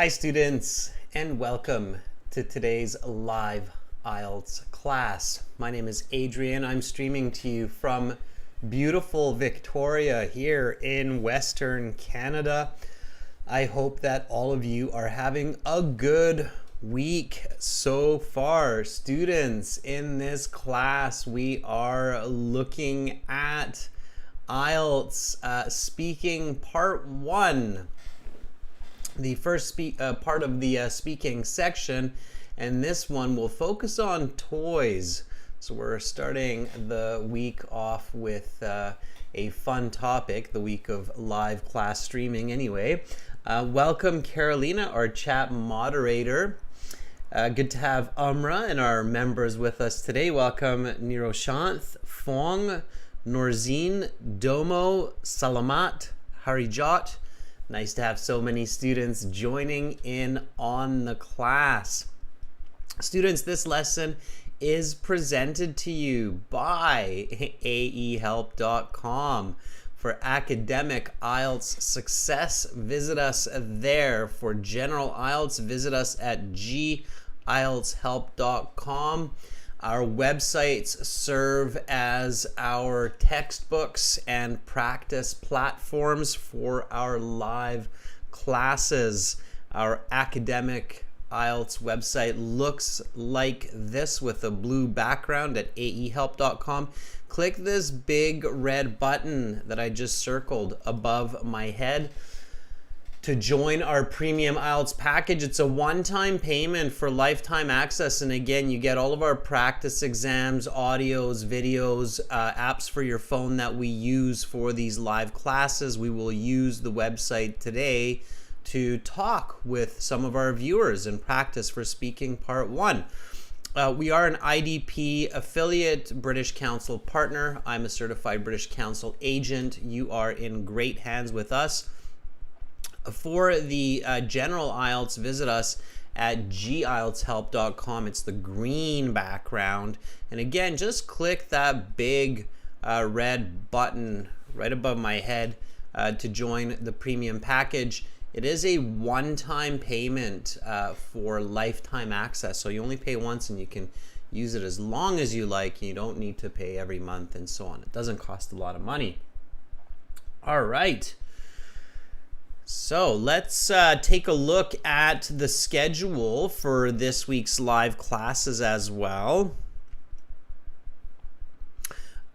Hi students, and welcome to today's live Ielts class. My name is Adrian. I'm streaming to you from beautiful Victoria here in Western Canada. I hope that all of you are having a good week so far. Students, in this class we are looking at Ielts speaking part 1. The first part of the speaking section, and this one will focus on toys. So we're starting the week off with a fun topic, the week of live class streaming anyway. Welcome Carolina, our chat moderator. Good to have Umra and our members with us today. Welcome Niroshanth, Fong, Norzine, Domo, Salamat, Harijat. Nice to have so many students joining in on the class. Students, this lesson is presented to you by aehelp.com. For academic IELTS success, visit us there. For general IELTS, visit us at gieltshelp.com. Our websites serve as our textbooks and practice platforms for our live classes. Our academic IELTS website looks like this with a blue background at aehelp.com. Click this big red button that I just circled above my head to join our premium IELTS package. It's a one-time payment for lifetime access, and again, you get all of our practice exams, audios, videos, apps for your phone that we use for these live classes. We will use the website today to talk with some of our viewers and practice for speaking part 1. We are an IDP affiliate, British Council partner. I'm a certified British Council agent. You are in great hands with us. For the general IELTS, visit us at gieltshelp.com. It's the green background. And again, just click that big red button right above my head to join the premium package. It is a one-time payment for lifetime access. So you only pay once and you can use it as long as you like. You don't need to pay every month and so on. It doesn't cost a lot of money. All right. So let's take a look at the schedule for this week's live classes as well.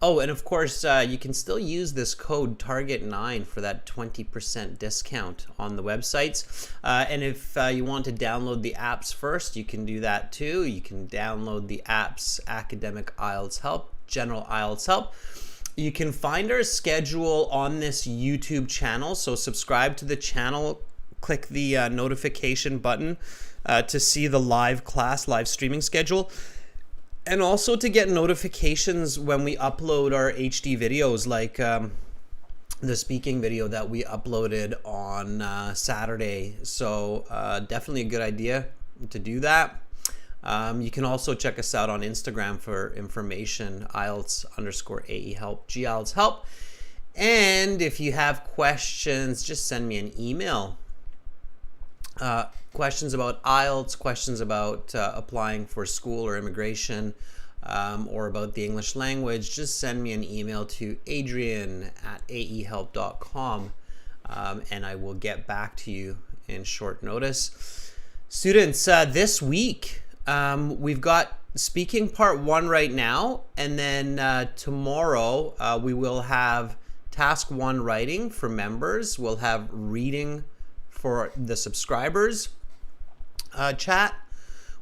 Oh, and of course, you can still use this code TARGET9 for that 20% discount on the websites. And if you want to download the apps first, you can do that too. You can download the apps Academic IELTS Help, General IELTS Help. You can find our schedule on this YouTube channel, so subscribe to the channel, click the notification button to see the live class, live streaming schedule, and also to get notifications when we upload our HD videos, like the speaking video that we uploaded on Saturday. So definitely a good idea to do that. You can also check us out on Instagram for information, IELTS_AEHelp, GIELTS help. And if you have questions, just send me an email. Questions about IELTS, questions about applying for school or immigration, or about the English language, just send me an email to adrian@aehelp.com, and I will get back to you in short notice. Students, this week, we've got speaking part 1 right now, and then tomorrow we will have task 1 writing for members. We'll have reading for the subscribers chat.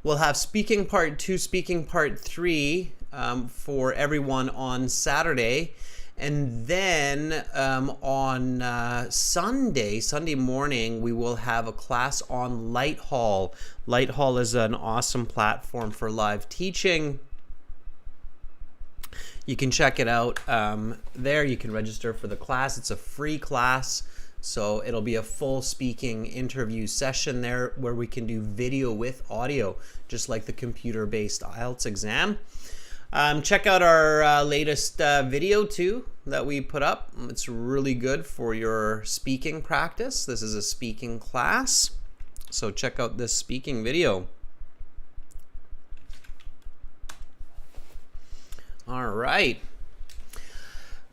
We'll have speaking part 2, speaking part 3 for everyone on Saturday. And then on Sunday morning, we will have a class on Lighthall. Lighthall is an awesome platform for live teaching. You can check it out there. You can register for the class. It's a free class, so it'll be a full speaking interview session there where we can do video with audio, just like the computer-based IELTS exam. Check out our latest video too that we put up. It's really good for your speaking practice. This is a speaking class. So check out this speaking video. All right.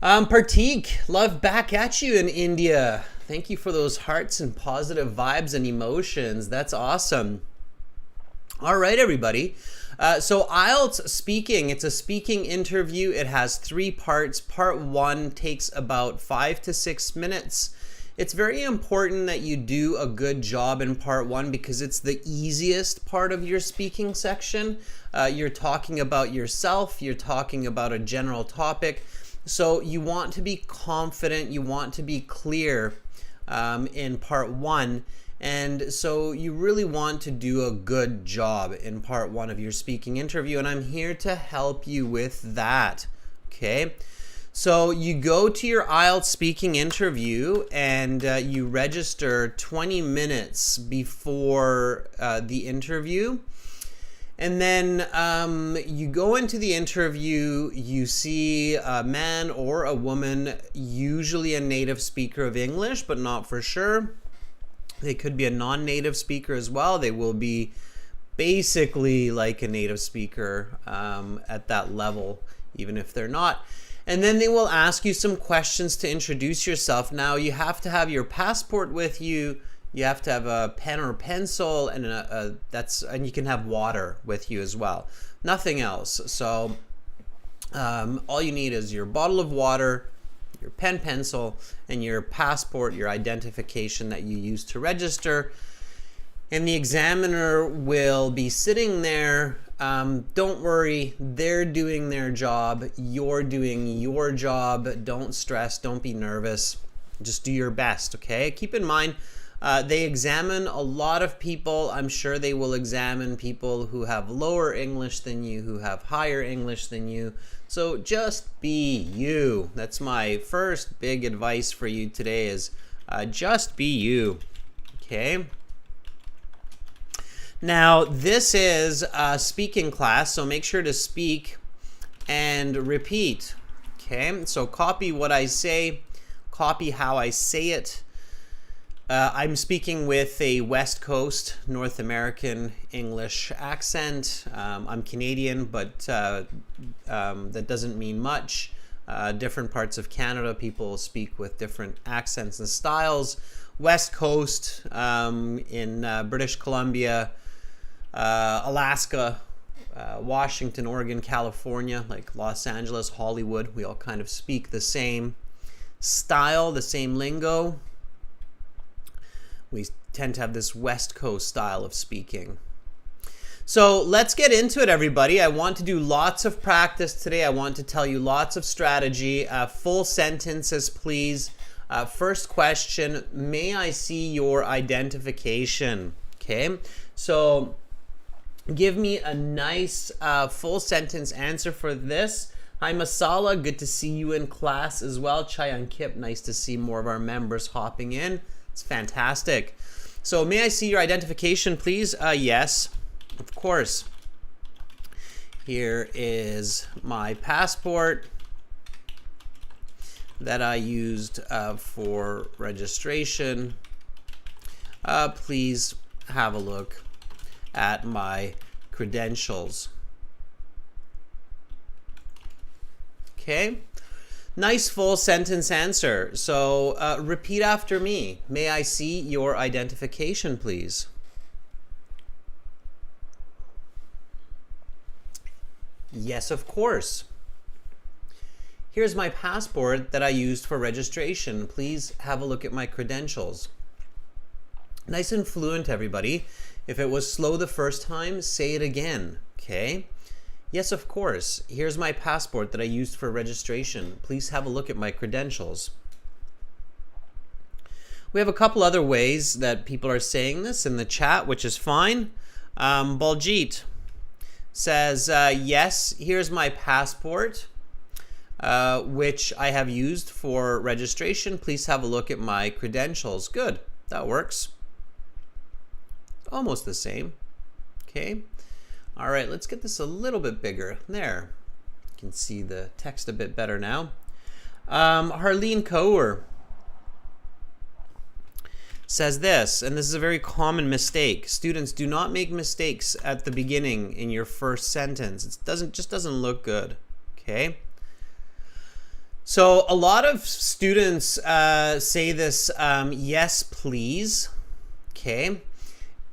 Partik, love back at you in India. Thank you for those hearts and positive vibes and emotions. That's awesome. All right, everybody. So Ielts speaking, it's a speaking interview. It has 3 parts. Part 1 takes about 5 to 6 minutes. It's very important that you do a good job in part 1 because it's the easiest part of your speaking section. You're talking about yourself, you're talking about a general topic. So you want to be confident, you want to be clear in part 1. And so you really want to do a good job in part 1 of your speaking interview, and I'm here to help you with that. Okay, so you go to your Ielts speaking interview and you register 20 minutes before the interview. And then you go into the interview, you see a man or a woman, usually a native speaker of English, but not for sure. They could be a non-native speaker as well. They will be basically like a native speaker at that level, even if they're not. And then they will ask you some questions to introduce yourself. Now, you have to have your passport with you. You have to have a pen or pencil, and and you can have water with you as well. Nothing else. So all you need is your bottle of water, your pen, pencil, and your passport, your identification that you use to register. And the examiner will be sitting there. Don't worry, they're doing their job. You're doing your job. Don't stress. Don't be nervous. Just do your best, okay? Keep in mind, they examine a lot of people. I'm sure they will examine people who have lower English than you, who have higher English than you. So just be you. That's my first big advice for you today is just be you, okay? Now, this is a speaking class, so make sure to speak and repeat, okay? So copy what I say, copy how I say it. I'm speaking with a West Coast North American English accent. I'm Canadian, but that doesn't mean much. Different parts of Canada, people speak with different accents and styles. West Coast in British Columbia, Alaska, Washington, Oregon, California, like Los Angeles, Hollywood, we all kind of speak the same style, the same lingo. We tend to have this West Coast style of speaking. So let's get into it, everybody. I want to do lots of practice today. I want to tell you lots of strategy. Full sentences, please. First question, may I see your identification? Okay, so give me a nice full sentence answer for this. Hi, Masala. Good to see you in class as well. Chayan Kip, nice to see more of our members hopping in. It's fantastic. So may I see your identification, please? Yes, of course. Here is my passport that I used for registration. Please have a look at my credentials. Okay. Nice full sentence answer. So repeat after me. May I see your identification, please? Yes, of course. Here's my passport that I used for registration. Please have a look at my credentials. Nice and fluent, everybody. If it was slow the first time, say it again, okay? Yes, of course. Here's my passport that I used for registration. Please have a look at my credentials. We have a couple other ways that people are saying this in the chat, which is fine. Baljit says, yes, here's my passport, which I have used for registration. Please have a look at my credentials. Good, that works. Almost the same, okay? All right, let's get this a little bit bigger. There, you can see the text a bit better now. Harleen Kaur says this, and this is a very common mistake. Students, do not make mistakes at the beginning in your first sentence. It just doesn't look good. Okay. So a lot of students say this, yes, please. Okay.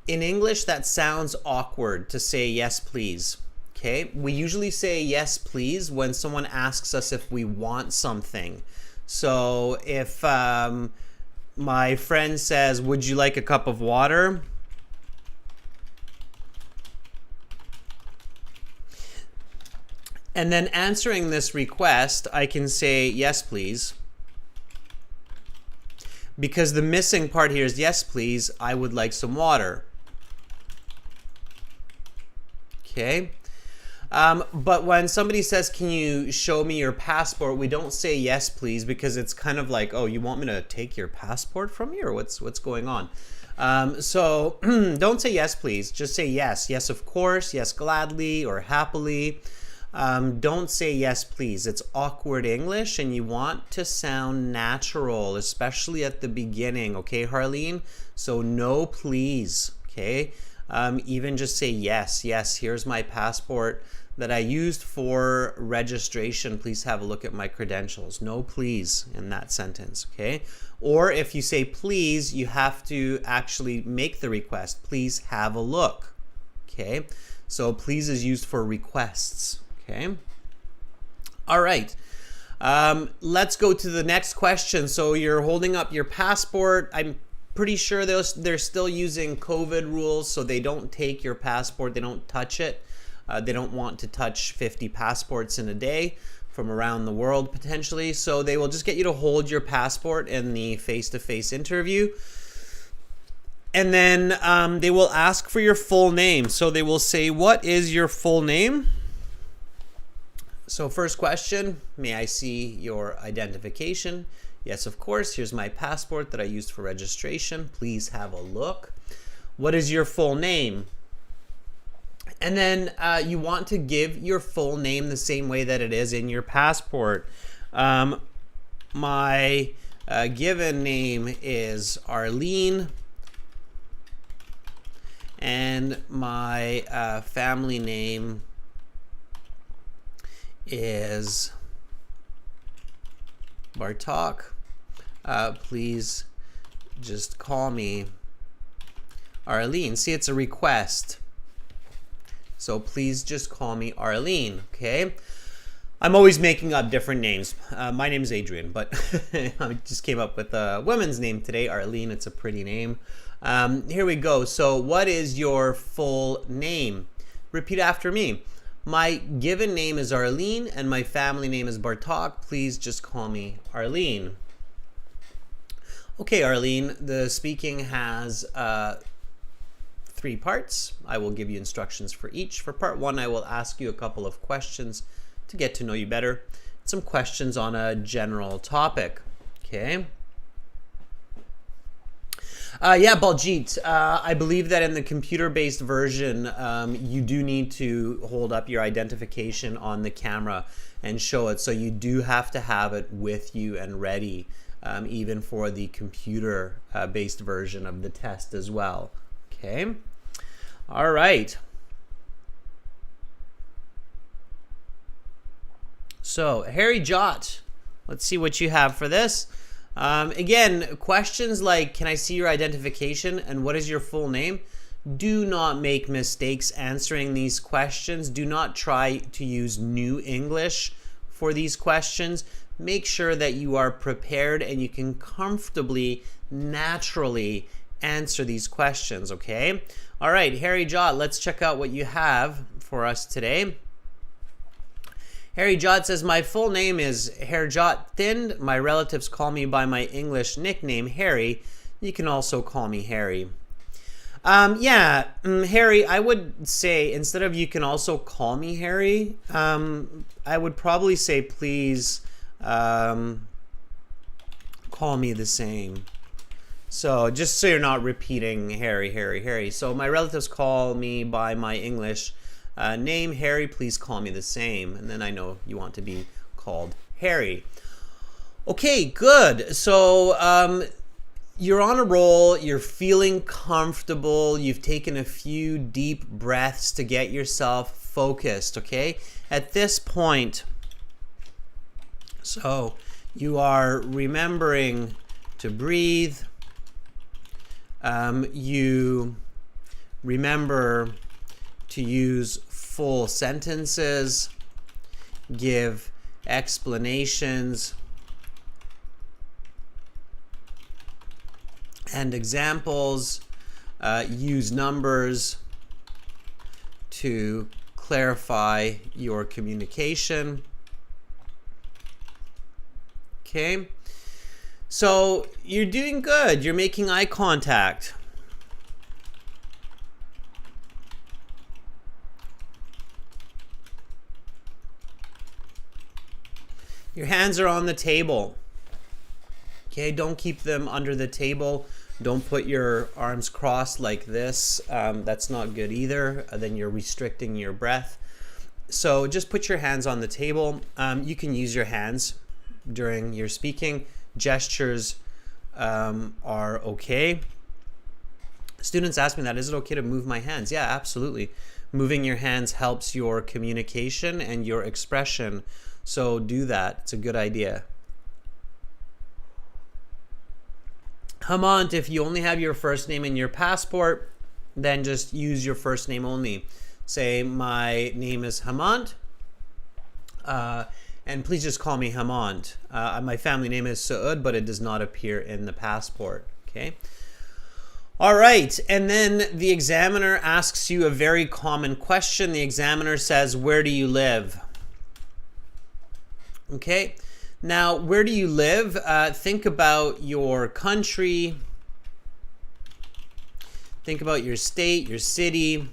In English, that sounds awkward to say yes, please. Okay. We usually say yes, please when someone asks us if we want something. So if my friend says, would you like a cup of water? And then answering this request, I can say, yes, please. Because the missing part here is, yes, please, I would like some water. Okay. But when somebody says, can you show me your passport? We don't say yes, please, because it's kind of like, oh, you want me to take your passport from you, or what's going on? So don't say yes, please. Just say yes. Yes, of course. Yes, gladly or happily. Don't say yes, please. It's awkward English, and you want to sound natural, especially at the beginning. Okay, Harleen? So no, please. Okay. Even just say yes. Yes, here's my passport that I used for registration. Please have a look at my credentials. No, please in that sentence. Okay. Or if you say please, you have to actually make the request. Please have a look. Okay. So please is used for requests. Okay. All right. Let's go to the next question. So you're holding up your passport. I'm pretty sure they're still using COVID rules, so they don't take your passport. They don't touch it. They don't want to touch 50 passports in a day from around the world potentially. So they will just get you to hold your passport in the face-to-face interview. And then they will ask for your full name. So they will say, what is your full name? So first question, may I see your identification? Yes, of course. Here's my passport that I used for registration. Please have a look. What is your full name? And then you want to give your full name the same way that it is in your passport. My given name is Arlene, and my family name is Bartok. Please just call me Arlene. See, it's a request. So please just call me Arlene, okay? I'm always making up different names. My name is Adrian, but I just came up with a woman's name today, Arlene. It's a pretty name. Here we go. So what is your full name? Repeat after me. My given name is Arlene, and my family name is Bartok. Please just call me Arlene. Okay, Arlene, the speaking has 3 parts. I will give you instructions for each. For part 1, I will ask you a couple of questions to get to know you better. Some questions on a general topic. Okay. Yeah, Baljit, I believe that in the computer-based version, you do need to hold up your identification on the camera and show it. So you do have to have it with you and ready, even for the computer-based version of the test as well. Okay. All right. So, Harry Jot, let's see what you have for this. Again, questions like, can I see your identification and what is your full name? Do not make mistakes answering these questions. Do not try to use new English for these questions. Make sure that you are prepared and you can comfortably, naturally answer these questions, okay? All right, Harry Jot, let's check out what you have for us today. Harry Jot says, my full name is Herjot Thind. My relatives call me by my English nickname, Harry. You can also call me Harry. Harry, I would say, instead of you can also call me Harry, I would probably say, please call me the same. So just so you're not repeating Harry, Harry, Harry. So my relatives call me by my English name, Harry. Please call me the same. And then I know you want to be called Harry. Okay, good. So you're on a roll, you're feeling comfortable, you've taken a few deep breaths to get yourself focused, okay? At this point, so you are remembering to breathe. You remember to use full sentences, give explanations and examples, use numbers to clarify your communication. Okay, so you're doing good. You're making eye contact. Your hands are on the table. Okay, don't keep them under the table. Don't put your arms crossed like this. That's not good either. Then you're restricting your breath. So just put your hands on the table. You can use your hands during your speaking. Gestures are okay. Students ask me that, is it okay to move my hands? Yeah, absolutely. Moving your hands helps your communication and your expression. So do that. It's a good idea. Hamant, if you only have your first name in your passport, then just use your first name only. Say, my name is Hamant, and please just call me Hamant. My family name is Saud, but it does not appear in the passport. Okay. All right, and then the examiner asks you a very common question. The examiner says, where do you live? Okay. Now, where do you live? Think about your country. Think about your state, your city,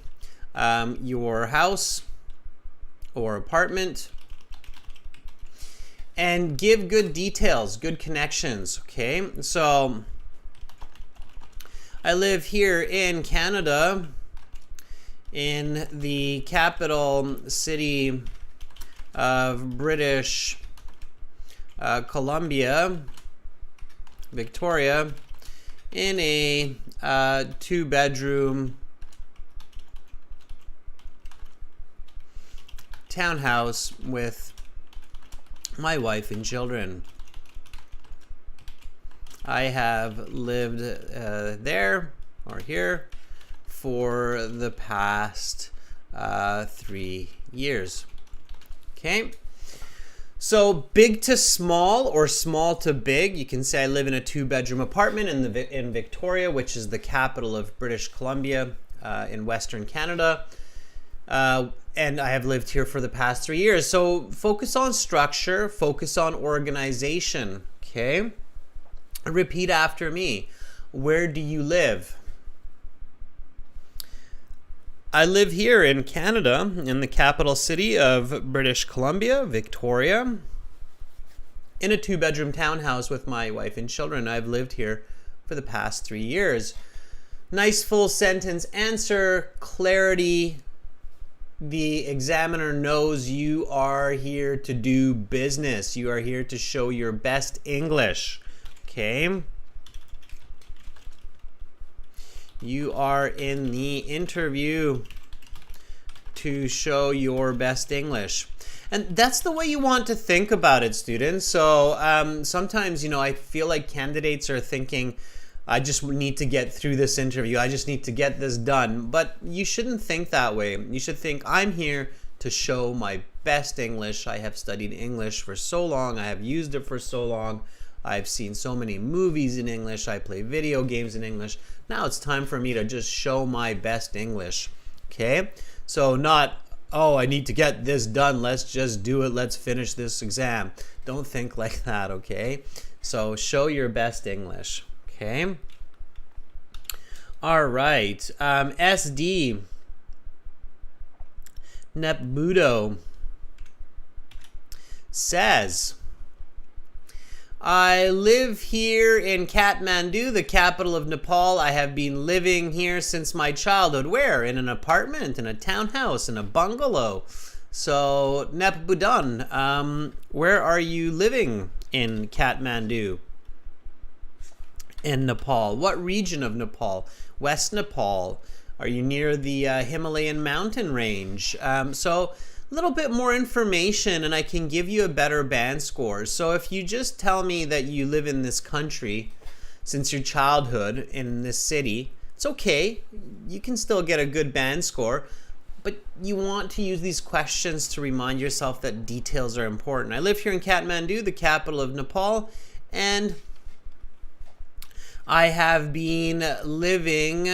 your house or apartment. And give good details, good connections, okay? So, I live here in Canada, in the capital city of British Columbia, Victoria, in a 2-bedroom townhouse with my wife and children. I have lived there or here for the past 3 years. Okay. So big to small or small to big, you can say I live in a 2-bedroom apartment in Victoria, which is the capital of British Columbia in Western Canada. And I have lived here for the past 3 years. So focus on structure, focus on organization, okay? Repeat after me. Where do you live? I live here in Canada, in the capital city of British Columbia, Victoria, in a 2-bedroom townhouse with my wife and children. I've lived here for the past 3 years. Nice full sentence answer, clarity. The examiner knows you are here to do business. You are here to show your best English. Okay? You are in the interview to show your best English. And that's the way you want to think about it, students. So sometimes, I feel like candidates are thinking, I just need to get through this interview. I just need to get this done. But you shouldn't think that way. You should think, I'm here to show my best English. I have studied English for so long. I have used it for so long. I've seen so many movies in English. I play video games in English. Now it's time for me to just show my best English. Okay? So not, oh, I need to get this done. Let's just do it. Let's finish this exam. Don't think like that, okay? So show your best English. Okay? All right. SD. Nepbudo says, I live here in Kathmandu, the capital of Nepal. I have been living here since my childhood. Where? In an apartment, in a townhouse, in a bungalow. So, Nepbudan, where are you living in Kathmandu? in Nepal? What region of Nepal? West Nepal? Are you near the Himalayan mountain range? So a little bit more information and I can give you a better band score. So if you just tell me that you live in this country since your childhood in this city, it's okay. You can still get a good band score, but you want to use these questions to remind yourself that details are important. I live here in Kathmandu, the capital of Nepal, and I have been living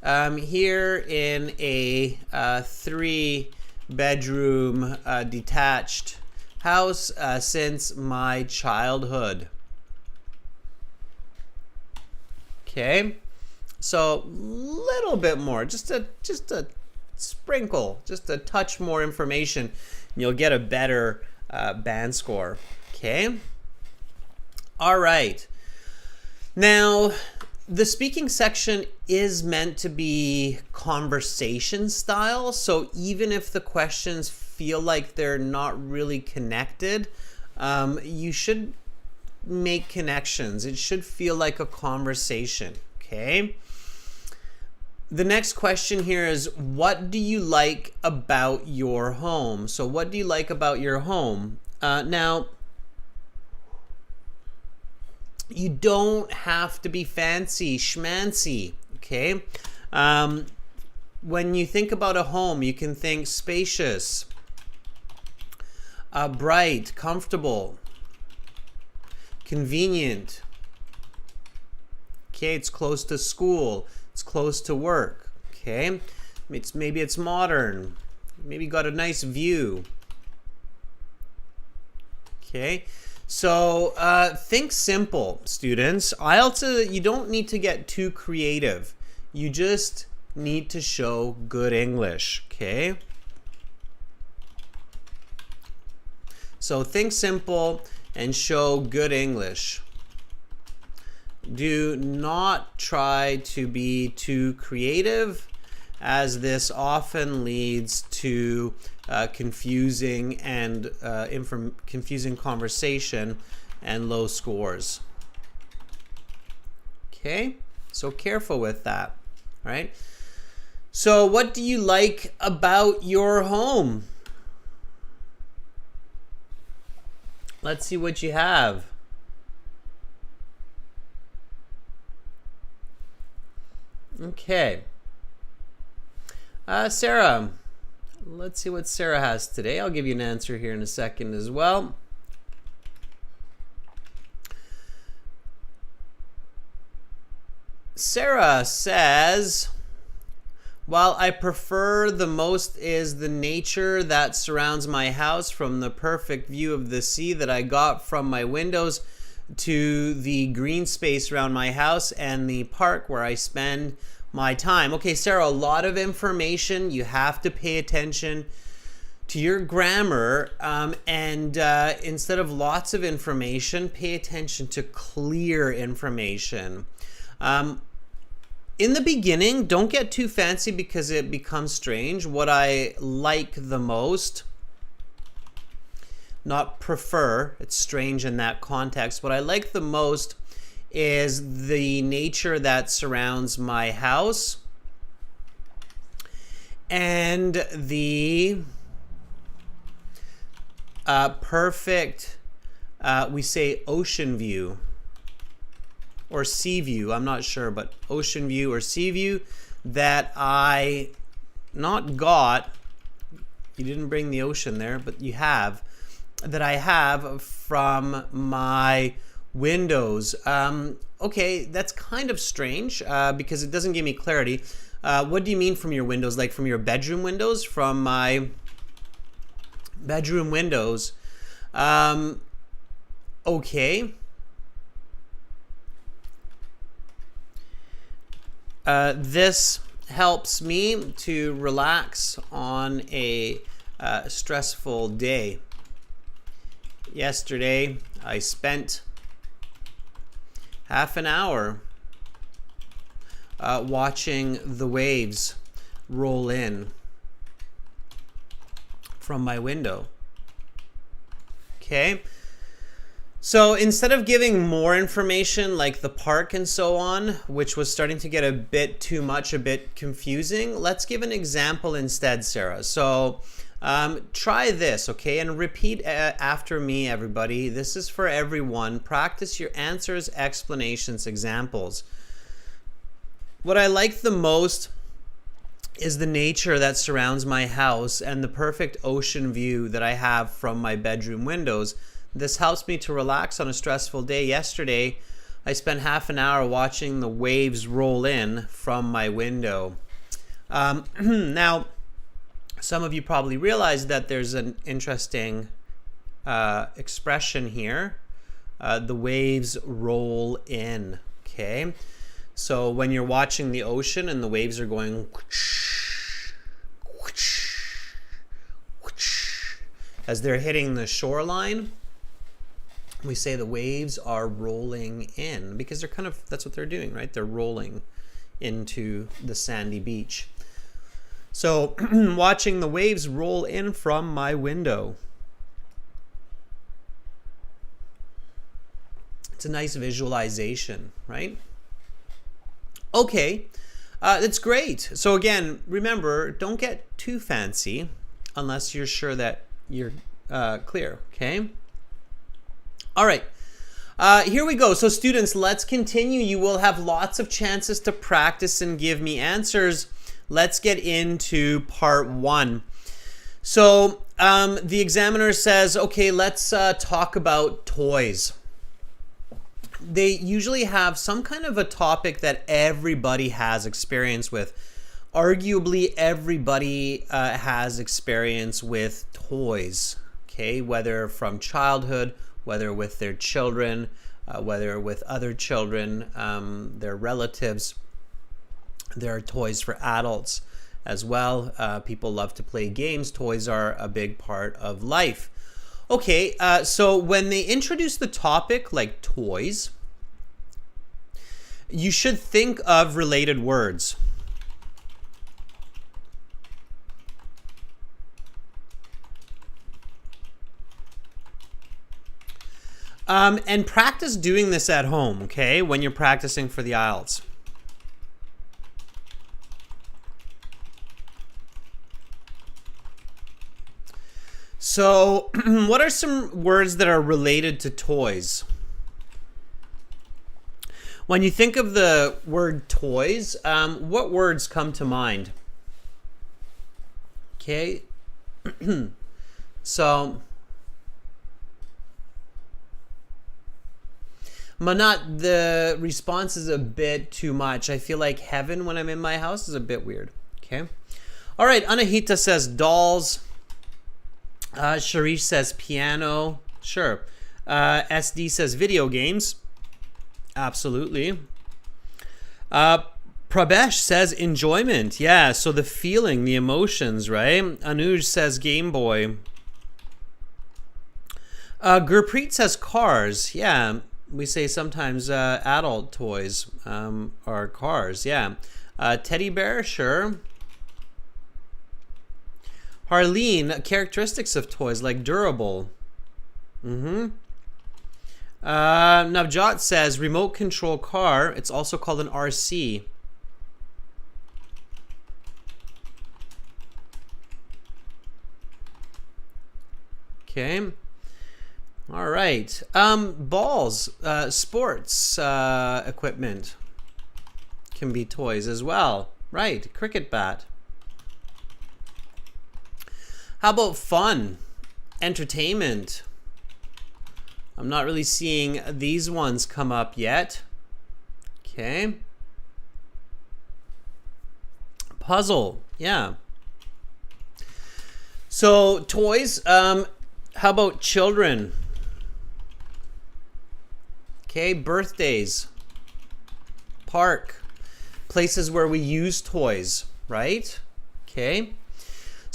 here in a 3-bedroom detached house since my childhood. Okay, so little bit more, just a sprinkle, just a touch more information, and you'll get a better band score. Okay, all right. Now, the speaking section is meant to be conversation style, so even if the questions feel like they're not really connected, you should make connections. It should feel like a conversation, okay? The next question here is, what do you like about your home? So what do you like about your home? Now, you don't have to be fancy schmancy, okay? When you think about a home, you can think spacious, bright, comfortable, convenient. Okay, it's close to school, it's close to work. Okay, maybe it's modern, maybe got a nice view. Okay, so think simple, students. IELTS, you don't need to get too creative. You just need to show good English. Okay, so think simple and show good English. Do not try to be too creative, as this often leads to confusing conversation and low scores. Okay, so careful with that. All right. So what do you like about your home? Let's see what you have. Okay. Sarah, let's see what Sarah has today. I'll give you an answer here in a second as well. Sarah says, while I prefer the most is the nature that surrounds my house, from the perfect view of the sea that I got from my windows to the green space around my house and the park where I spend my time. Okay, Sarah, a lot of information. You have to pay attention to your grammar, and instead of lots of information, pay attention to clear information. In the beginning, don't get too fancy because it becomes strange. What I like the most, not prefer, it's strange in that context. What I like the most is the nature that surrounds my house and the perfect, we say ocean view or sea view, I'm not sure, but ocean view or sea view that I not got, you didn't bring the ocean there, but you have, that I have from my windows. Okay, that's kind of strange because it doesn't give me clarity. What do you mean from your windows? Like from your bedroom windows? From my bedroom windows. Okay. This helps me to relax on a stressful day. Yesterday, I spent half an hour watching the waves roll in from my window. Okay, So instead of giving more information like the park and so on, which was starting to get a bit too much, a bit confusing, let's give an example instead, Sarah. So try this, okay? And repeat after me, everybody. This is for everyone. Practice your answers, explanations, examples. What I like the most is the nature that surrounds my house and the perfect ocean view that I have from my bedroom windows. This helps me to relax on a stressful day. Yesterday, I spent half an hour watching the waves roll in from my window. Now, some of you probably realize that there's an interesting expression here. The waves roll in, okay? So when you're watching the ocean and the waves are going as they're hitting the shoreline, we say the waves are rolling in because they're kind of, that's what they're doing, right? They're rolling into the sandy beach. So watching the waves roll in from my window. It's a nice visualization, right? Okay, that's great. So again, remember, don't get too fancy unless you're sure that you're clear, okay? All right, here we go. So students, let's continue. You will have lots of chances to practice and give me answers. Let's get into part 1. So the examiner says, okay, let's talk about toys. They usually have some kind of a topic that everybody has experience with. Arguably, everybody has experience with toys, okay? Whether from childhood, whether with their children, whether with other children, their relatives. There are toys for adults as well. People love to play games. Toys are a big part of life. Okay, so when they introduce the topic like toys, you should think of related words. And practice doing this at home, okay, when you're practicing for the Ielts. So, what are some words that are related to toys? When you think of the word toys, what words come to mind? Okay, so Manat, the response is a bit too much. I feel like heaven when I'm in my house is a bit weird. Okay, all right. Anahita says dolls. Sharish says piano. Sure. SD says video games. Absolutely. Prabesh says enjoyment. Yeah, so the feeling, the emotions, right? Anuj says Game Boy. Gurpreet says cars. Yeah, we say sometimes adult toys are cars. Yeah. Teddy bear, sure. Harleen, characteristics of toys like durable. Navjot says remote control car. It's also called an RC. Okay. All right. Balls, sports equipment can be toys as well. Right. Cricket bat. How about fun? Entertainment. I'm not really seeing these ones come up yet. Okay. Puzzle. Yeah. So toys. How about children? Okay. Birthdays. Park. Places where we use toys, right? Okay.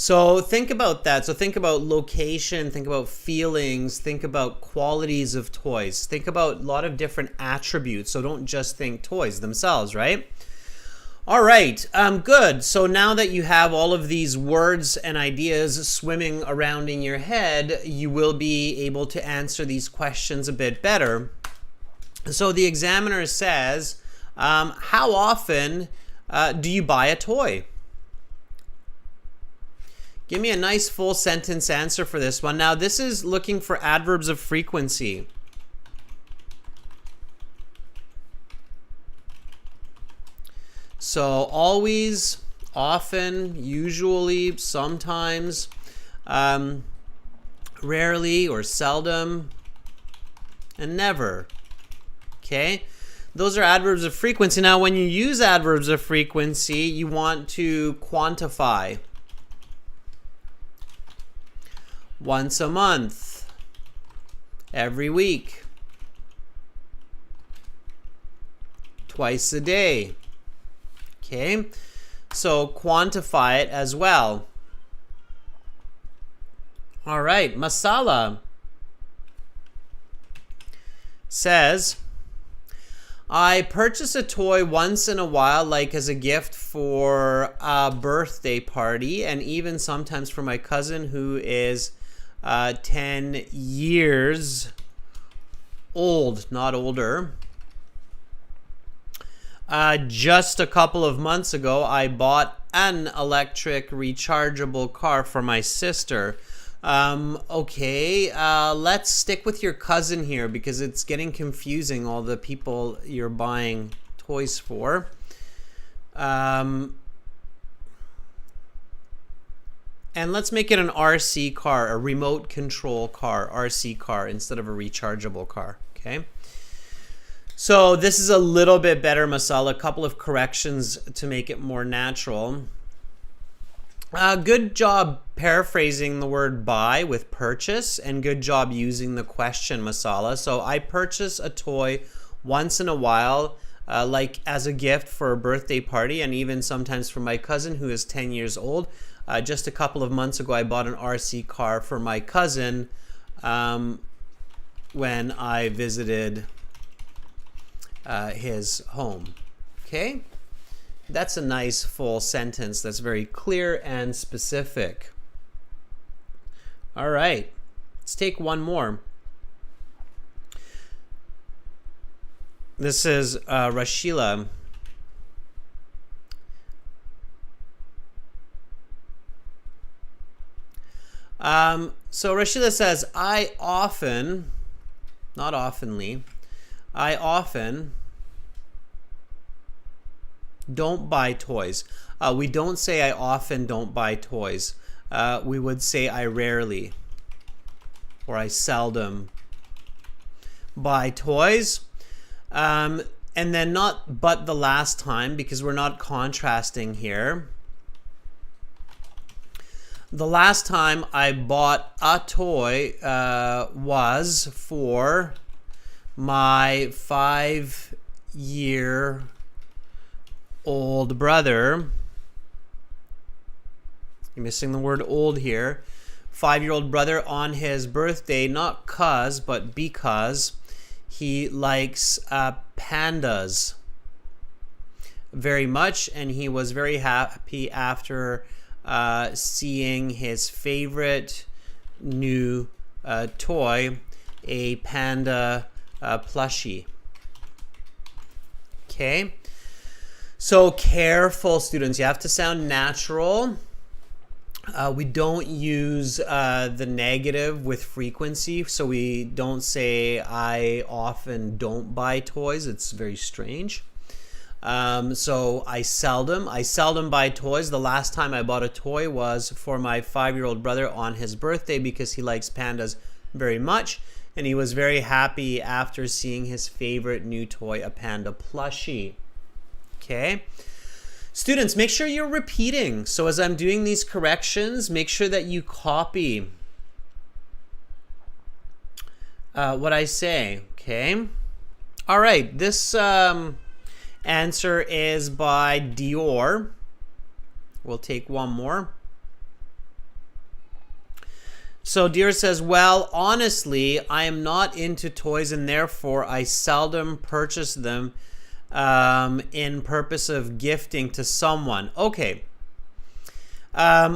So think about that. So think about location, think about feelings, think about qualities of toys. Think about a lot of different attributes. So don't just think toys themselves, right? All right, good. So now that you have all of these words and ideas swimming around in your head, you will be able to answer these questions a bit better. So the examiner says, how often do you buy a toy? Give me a nice full sentence answer for this one. Now, this is looking for adverbs of frequency. So always, often, usually, sometimes, rarely or seldom, and never. Okay? Those are adverbs of frequency. Now, when you use adverbs of frequency, you want to quantify. Once a month, every week, twice a day. Okay, so quantify it as well. All right, Masala says, I purchase a toy once in a while, like as a gift for a birthday party, and even sometimes for my cousin who is 10 years old, not older. Just a couple of months ago, I bought an electric rechargeable car for my sister. Okay, let's stick with your cousin here because it's getting confusing, all the people you're buying toys for. And let's make it an RC car, a remote control car, RC car, instead of a rechargeable car, okay? So this is a little bit better, Masala. A couple of corrections to make it more natural. Good job paraphrasing the word buy with purchase, and good job using the question, Masala. So I purchase a toy once in a while, like as a gift for a birthday party, and even sometimes for my cousin who is 10 years old. Just a couple of months ago, I bought an RC car for my cousin when I visited his home. Okay? That's a nice full sentence that's very clear and specific. All right. Let's take one more. This is Rashila. So Rashida says, I often, not oftenly, I often don't buy toys. We don't say I often don't buy toys. We would say I rarely or I seldom buy toys. And then not but the last time, because we're not contrasting here. The last time I bought a toy was for my 5-year-old brother. You're missing the word old here. 5-year-old brother on his birthday, not cause, but because he likes pandas very much, and he was very happy after seeing his favorite new toy, a panda plushie. Okay, so careful, students. You have to sound natural. We don't use the negative with frequency, so we don't say I often don't buy toys. It's very strange. So I seldom buy toys. The last time I bought a toy was for my 5-year-old brother on his birthday because he likes pandas very much, and he was very happy after seeing his favorite new toy, a panda plushie. Okay. Students, make sure you're repeating. So as I'm doing these corrections, make sure that you copy what I say. Okay. All right. This answer is by Dior. We'll take one more. So Dior says, well, honestly, I am not into toys and therefore I seldom purchase them in purpose of gifting to someone. Okay.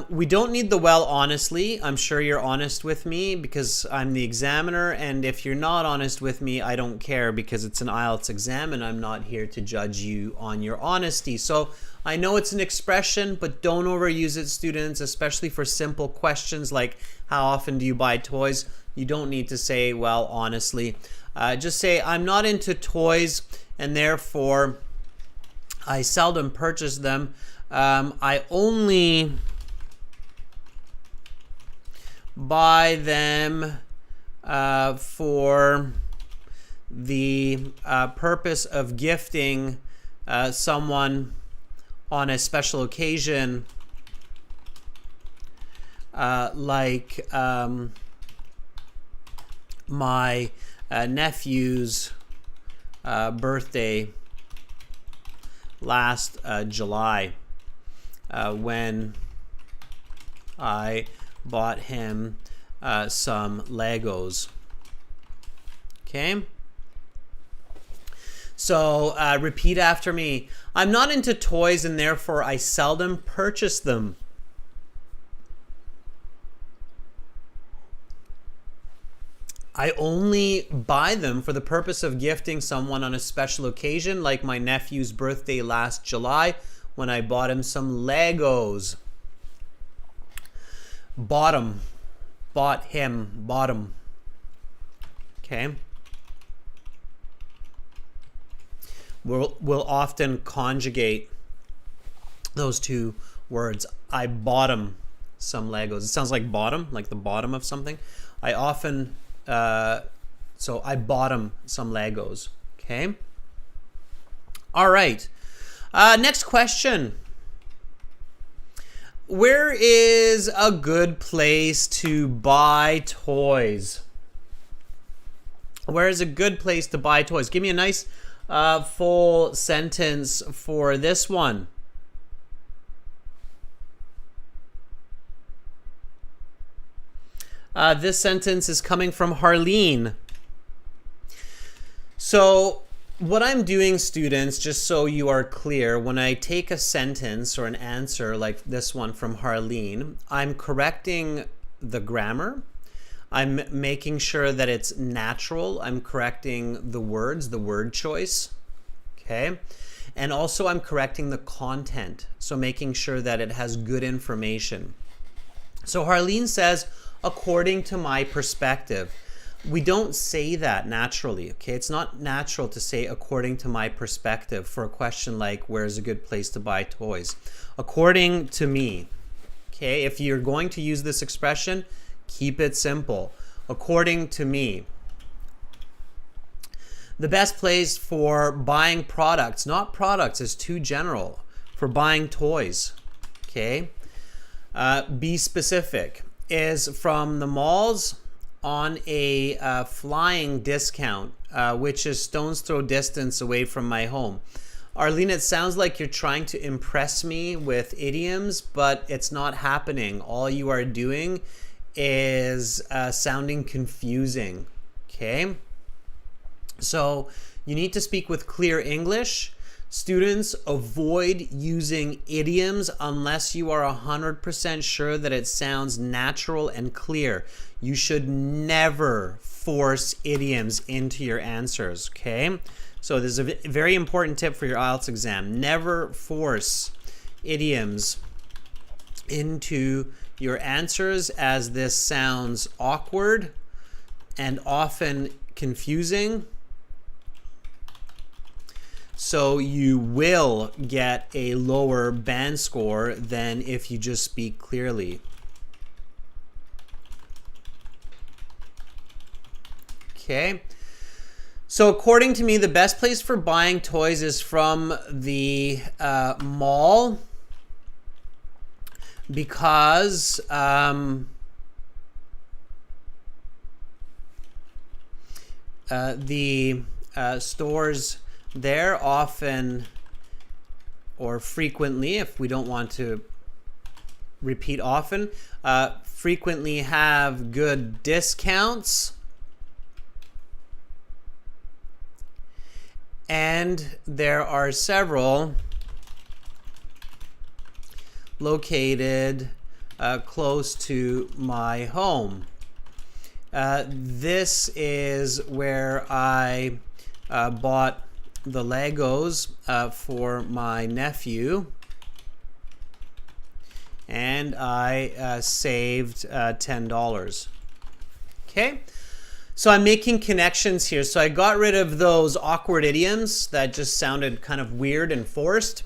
We don't need the well honestly. I'm sure you're honest with me because I'm the examiner, and if you're not honest with me, I don't care because it's an Ielts exam and I'm not here to judge you on your honesty. So I know it's an expression, but don't overuse it, students, especially for simple questions like how often do you buy toys? You don't need to say, well, honestly. Just say, I'm not into toys and therefore I seldom purchase them. I only buy them for the purpose of gifting someone on a special occasion, like my nephew's birthday last July, when I bought him some Legos. Okay? So repeat after me. I'm not into toys and therefore I seldom purchase them. I only buy them for the purpose of gifting someone on a special occasion, like my nephew's birthday last July when I bought him some Legos. Bought him. Okay. We'll often conjugate those two words. I bought him some Legos. It sounds like bottom, like the bottom of something. I often, so I bought him some Legos. Okay. All right. Next question. Where is a good place to buy toys? Where is a good place to buy toys? Give me a nice full sentence for this one. This sentence is coming from Harleen. So what I'm doing, students, just so you are clear, when I take a sentence or an answer like this one from Harleen, I'm correcting the grammar. I'm making sure that it's natural. I'm correcting the words, the word choice. Okay. And also I'm correcting the content. So making sure that it has good information. So Harleen says, according to my perspective. We don't say that naturally, okay? It's not natural to say according to my perspective for a question like where's a good place to buy toys. According to me, okay? If you're going to use this expression, keep it simple. According to me. The best place for buying products, not products, is too general. For buying toys, okay? Be specific. Is from the malls on a flying discount, which is stone's throw distance away from my home. Arlene, it sounds like you're trying to impress me with idioms, but it's not happening. All you are doing is sounding confusing, okay? So you need to speak with clear English. Students, avoid using idioms unless you are 100% sure that it sounds natural and clear. You should never force idioms into your answers, okay? So this is a very important tip for your IELTS exam. Never force idioms into your answers, as this sounds awkward and often confusing. So you will get a lower band score than if you just speak clearly. Okay. So according to me, the best place for buying toys is from the mall, because the stores there often, or frequently, if we don't want to repeat often, frequently have good discounts and there are several located close to my home. This is where I bought the Legos for my nephew, and I saved $10. Okay, so I'm making connections here. So I got rid of those awkward idioms that just sounded kind of weird and forced,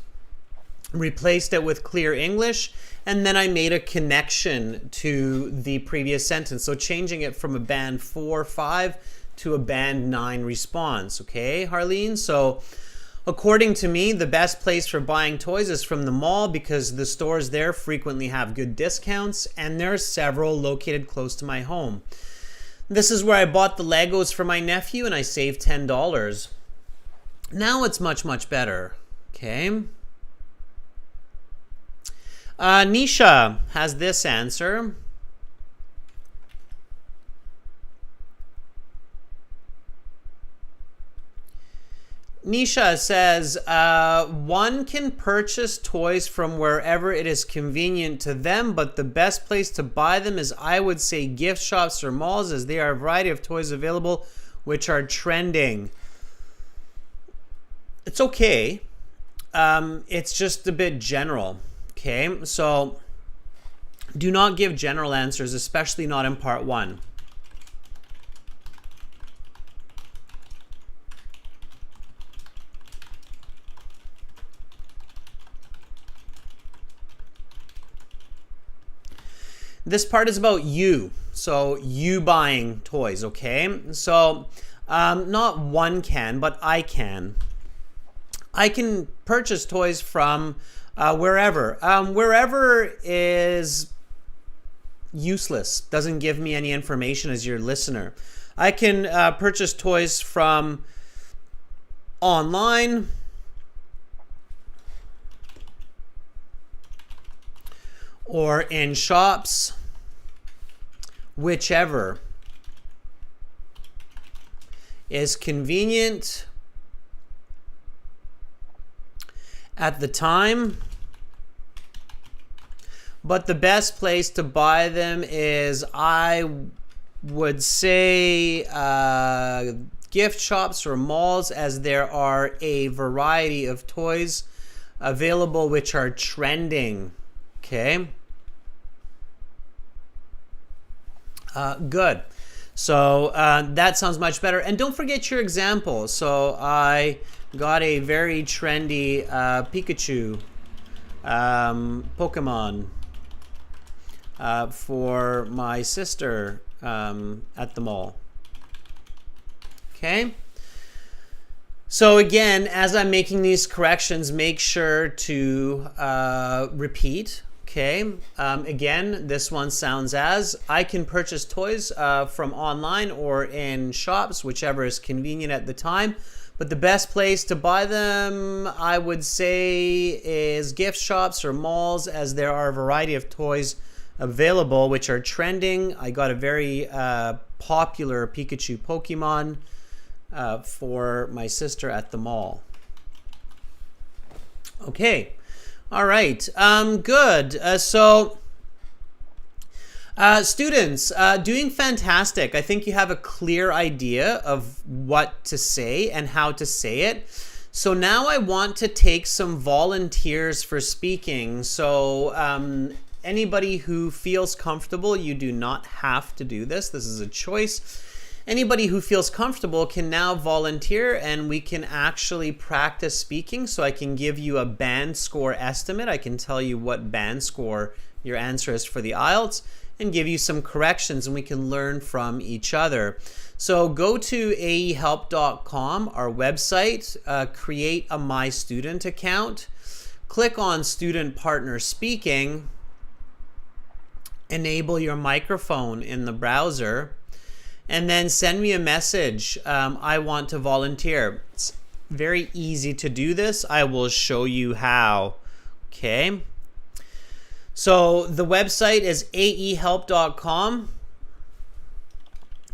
replaced it with clear English, and then I made a connection to the previous sentence. So changing it from a band 4-5 to a band 9 response. Okay, Harleen? So according to me, the best place for buying toys is from the mall because the stores there frequently have good discounts, and there are several located close to my home. This is where I bought the Legos for my nephew and I saved $10. Now it's much, much better. Okay. Nisha has this answer. Nisha says, one can purchase toys from wherever it is convenient to them, but the best place to buy them is, I would say, gift shops or malls, as there are a variety of toys available which are trending. It's okay. It's just a bit general. Okay, so do not give general answers, especially not in part 1. This part is about you. So you buying toys, okay? So not one can, but I can. I can purchase toys from wherever. Wherever is useless, doesn't give me any information as your listener. I can purchase toys from online, or in shops, whichever is convenient at the time. But the best place to buy them is, I would say, gift shops or malls, as there are a variety of toys available which are trending. Okay. Good. So that sounds much better. And don't forget your example. So I got a very trendy Pikachu Pokemon for my sister at the mall. Okay. So again, as I'm making these corrections, make sure to repeat. Okay. Again, this one sounds as, I can purchase toys from online or in shops, whichever is convenient at the time. But the best place to buy them, I would say, is gift shops or malls, as there are a variety of toys available which are trending. I got a very popular Pikachu Pokemon for my sister at the mall. Okay. All right. Good. So students, doing fantastic. I think you have a clear idea of what to say and how to say it. So now I want to take some volunteers for speaking. So anybody who feels comfortable, you do not have to do this. This is a choice. Anybody who feels comfortable can now volunteer, and we can actually practice speaking. So I can give you a band score estimate. I can tell you what band score your answer is for the Ielts, and give you some corrections, and we can learn from each other. So go to aehelp.com, our website, create a My Student account, click on Student Partner Speaking, enable your microphone in the browser, and then send me a message. I want to volunteer. It's very easy to do this. I will show you how. Okay. So the website is aehelp.com.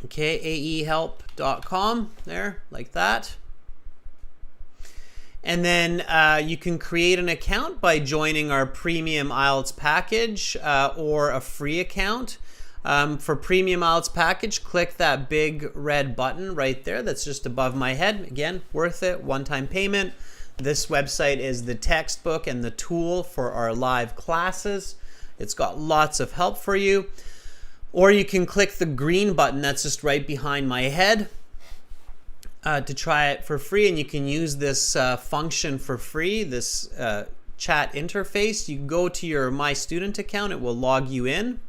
Okay, aehelp.com, there, like that. And then you can create an account by joining our premium IELTS package or a free account. For premium IELTS package, click that big red button right there that's just above my head. Again, worth it, one-time payment. This website is the textbook and the tool for our live classes. It's got lots of help for you. Or you can click the green button that's just right behind my head to try it for free, and you can use this function for free, this chat interface. You go to your My Student account, it will log you in.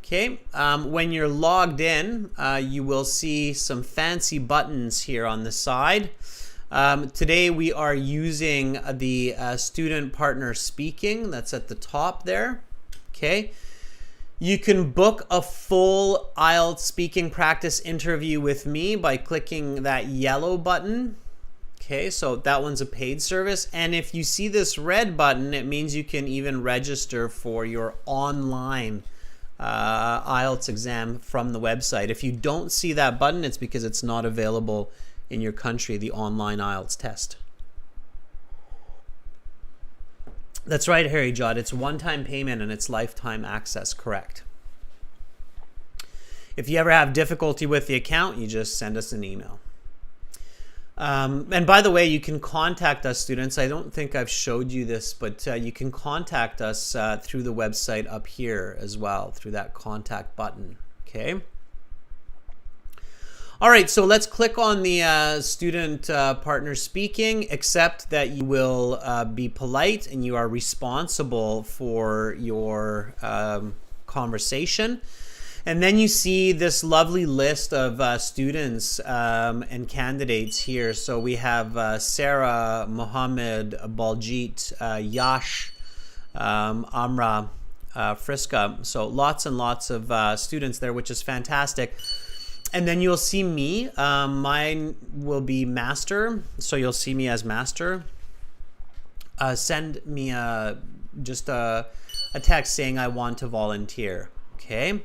Okay, when you're logged in, you will see some fancy buttons here on the side. Today we are using the student partner speaking that's at the top there. Okay. You can book a full IELTS speaking practice interview with me by clicking that yellow button. Okay, so that one's a paid service. And if you see this red button, it means you can even register for your online IELTS exam from the website. If you don't see that button, it's because it's not available in your country, the online IELTS test. That's right, Harry Judd. It's one-time payment and it's lifetime access, correct. If you ever have difficulty with the account, you just send us an email. And by the way, you can contact us, students. I don't think I've showed you this, but you can contact us through the website up here as well, through that contact button, okay? All right, so let's click on the student partner speaking, except that you will be polite and you are responsible for your conversation. And then you see this lovely list of students and candidates here. So we have Sarah, Mohammed, Baljit, Yash, Amra, Friska. So lots and lots of students there, which is fantastic. And then you'll see me. Mine will be master, so you'll see me as master. Send me just a text saying I want to volunteer. Okay.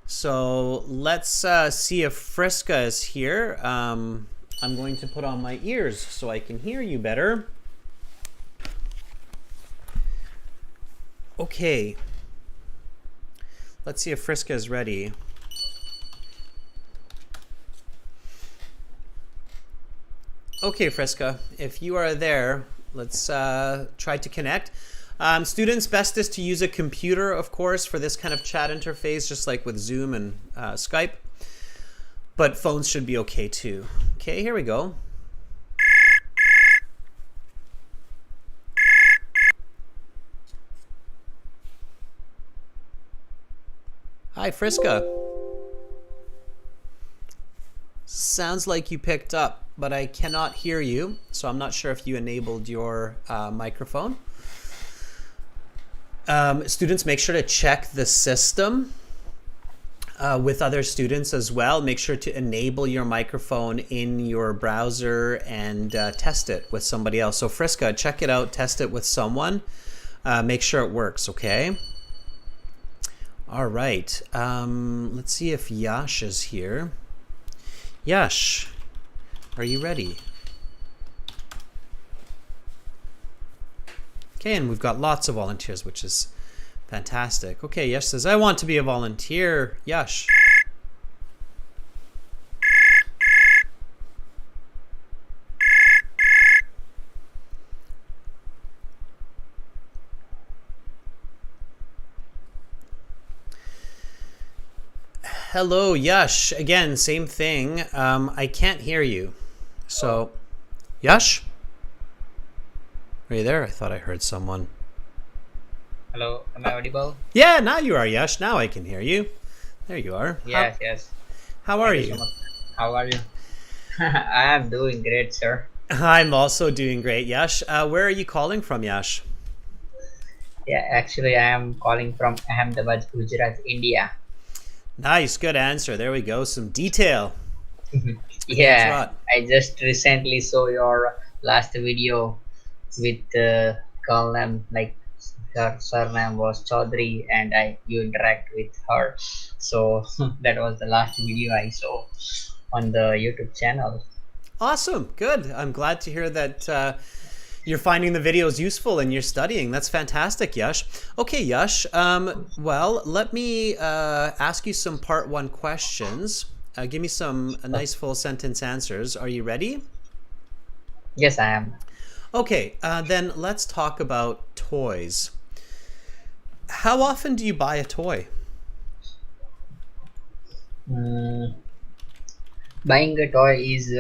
So let's see if Friska is here. I'm going to put on my ears so I can hear you better. Okay. Let's see if Friska is ready. Okay, Friska, if you are there, let's try to connect. Students, best is to use a computer, of course, for this kind of chat interface, just like with Zoom and Skype. But phones should be okay too. Okay, here we go. Hi, Friska. Sounds like you picked up, but I cannot hear you, so I'm not sure if you enabled your microphone. Students, make sure to check the system with other students as well. Make sure to enable your microphone in your browser and test it with somebody else. So Friska, check it out, test it with someone. Make sure it works, okay? All right, let's see if Yash is here. Yash, are you ready? Okay, and we've got lots of volunteers, which is fantastic. Okay, Yash says, I want to be a volunteer. Yash. Hello, Yash. Again, same thing. I can't hear you. So, Yash? Are you there? I thought I heard someone. Hello, am I audible? Yeah, now you are, Yash. Now I can hear you. There you are. Yes, yes. How are Thank you? so much. How are you? I am doing great, sir. I'm also doing great, Yash. Where are you calling from, Yash? Yeah, actually, I am calling from Ahmedabad, Gujarat, India. Nice, good answer. There we go. Some detail. Yeah, I just recently saw your last video with the girl name, like her surname was Chaudhary, and you interact with her. So that was the last video I saw on the YouTube channel. Awesome. Good. I'm glad to hear that you're finding the videos useful and you're studying. That's fantastic, Yash. Okay, Yash. Well, let me ask you some part one questions. Give me some nice full sentence answers. Are you ready? Yes, I am. Okay, then let's talk about toys. How often do you buy a toy? Buying a toy is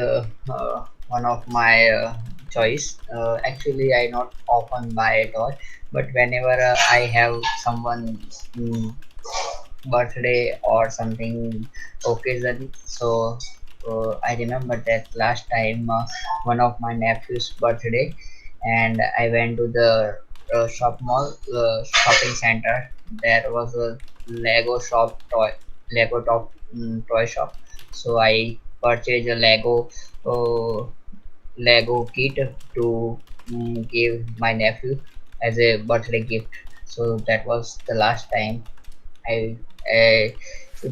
one of my choice. Actually, I not often buy a toy, but whenever I have someone's birthday or something occasion, so I remember that last time one of my nephew's birthday, and I went to the shopping center. There was a Lego shop toy, Lego toy shop. So I purchased a uh, Lego kit to give my nephew as a birthday gift. So that was the last time I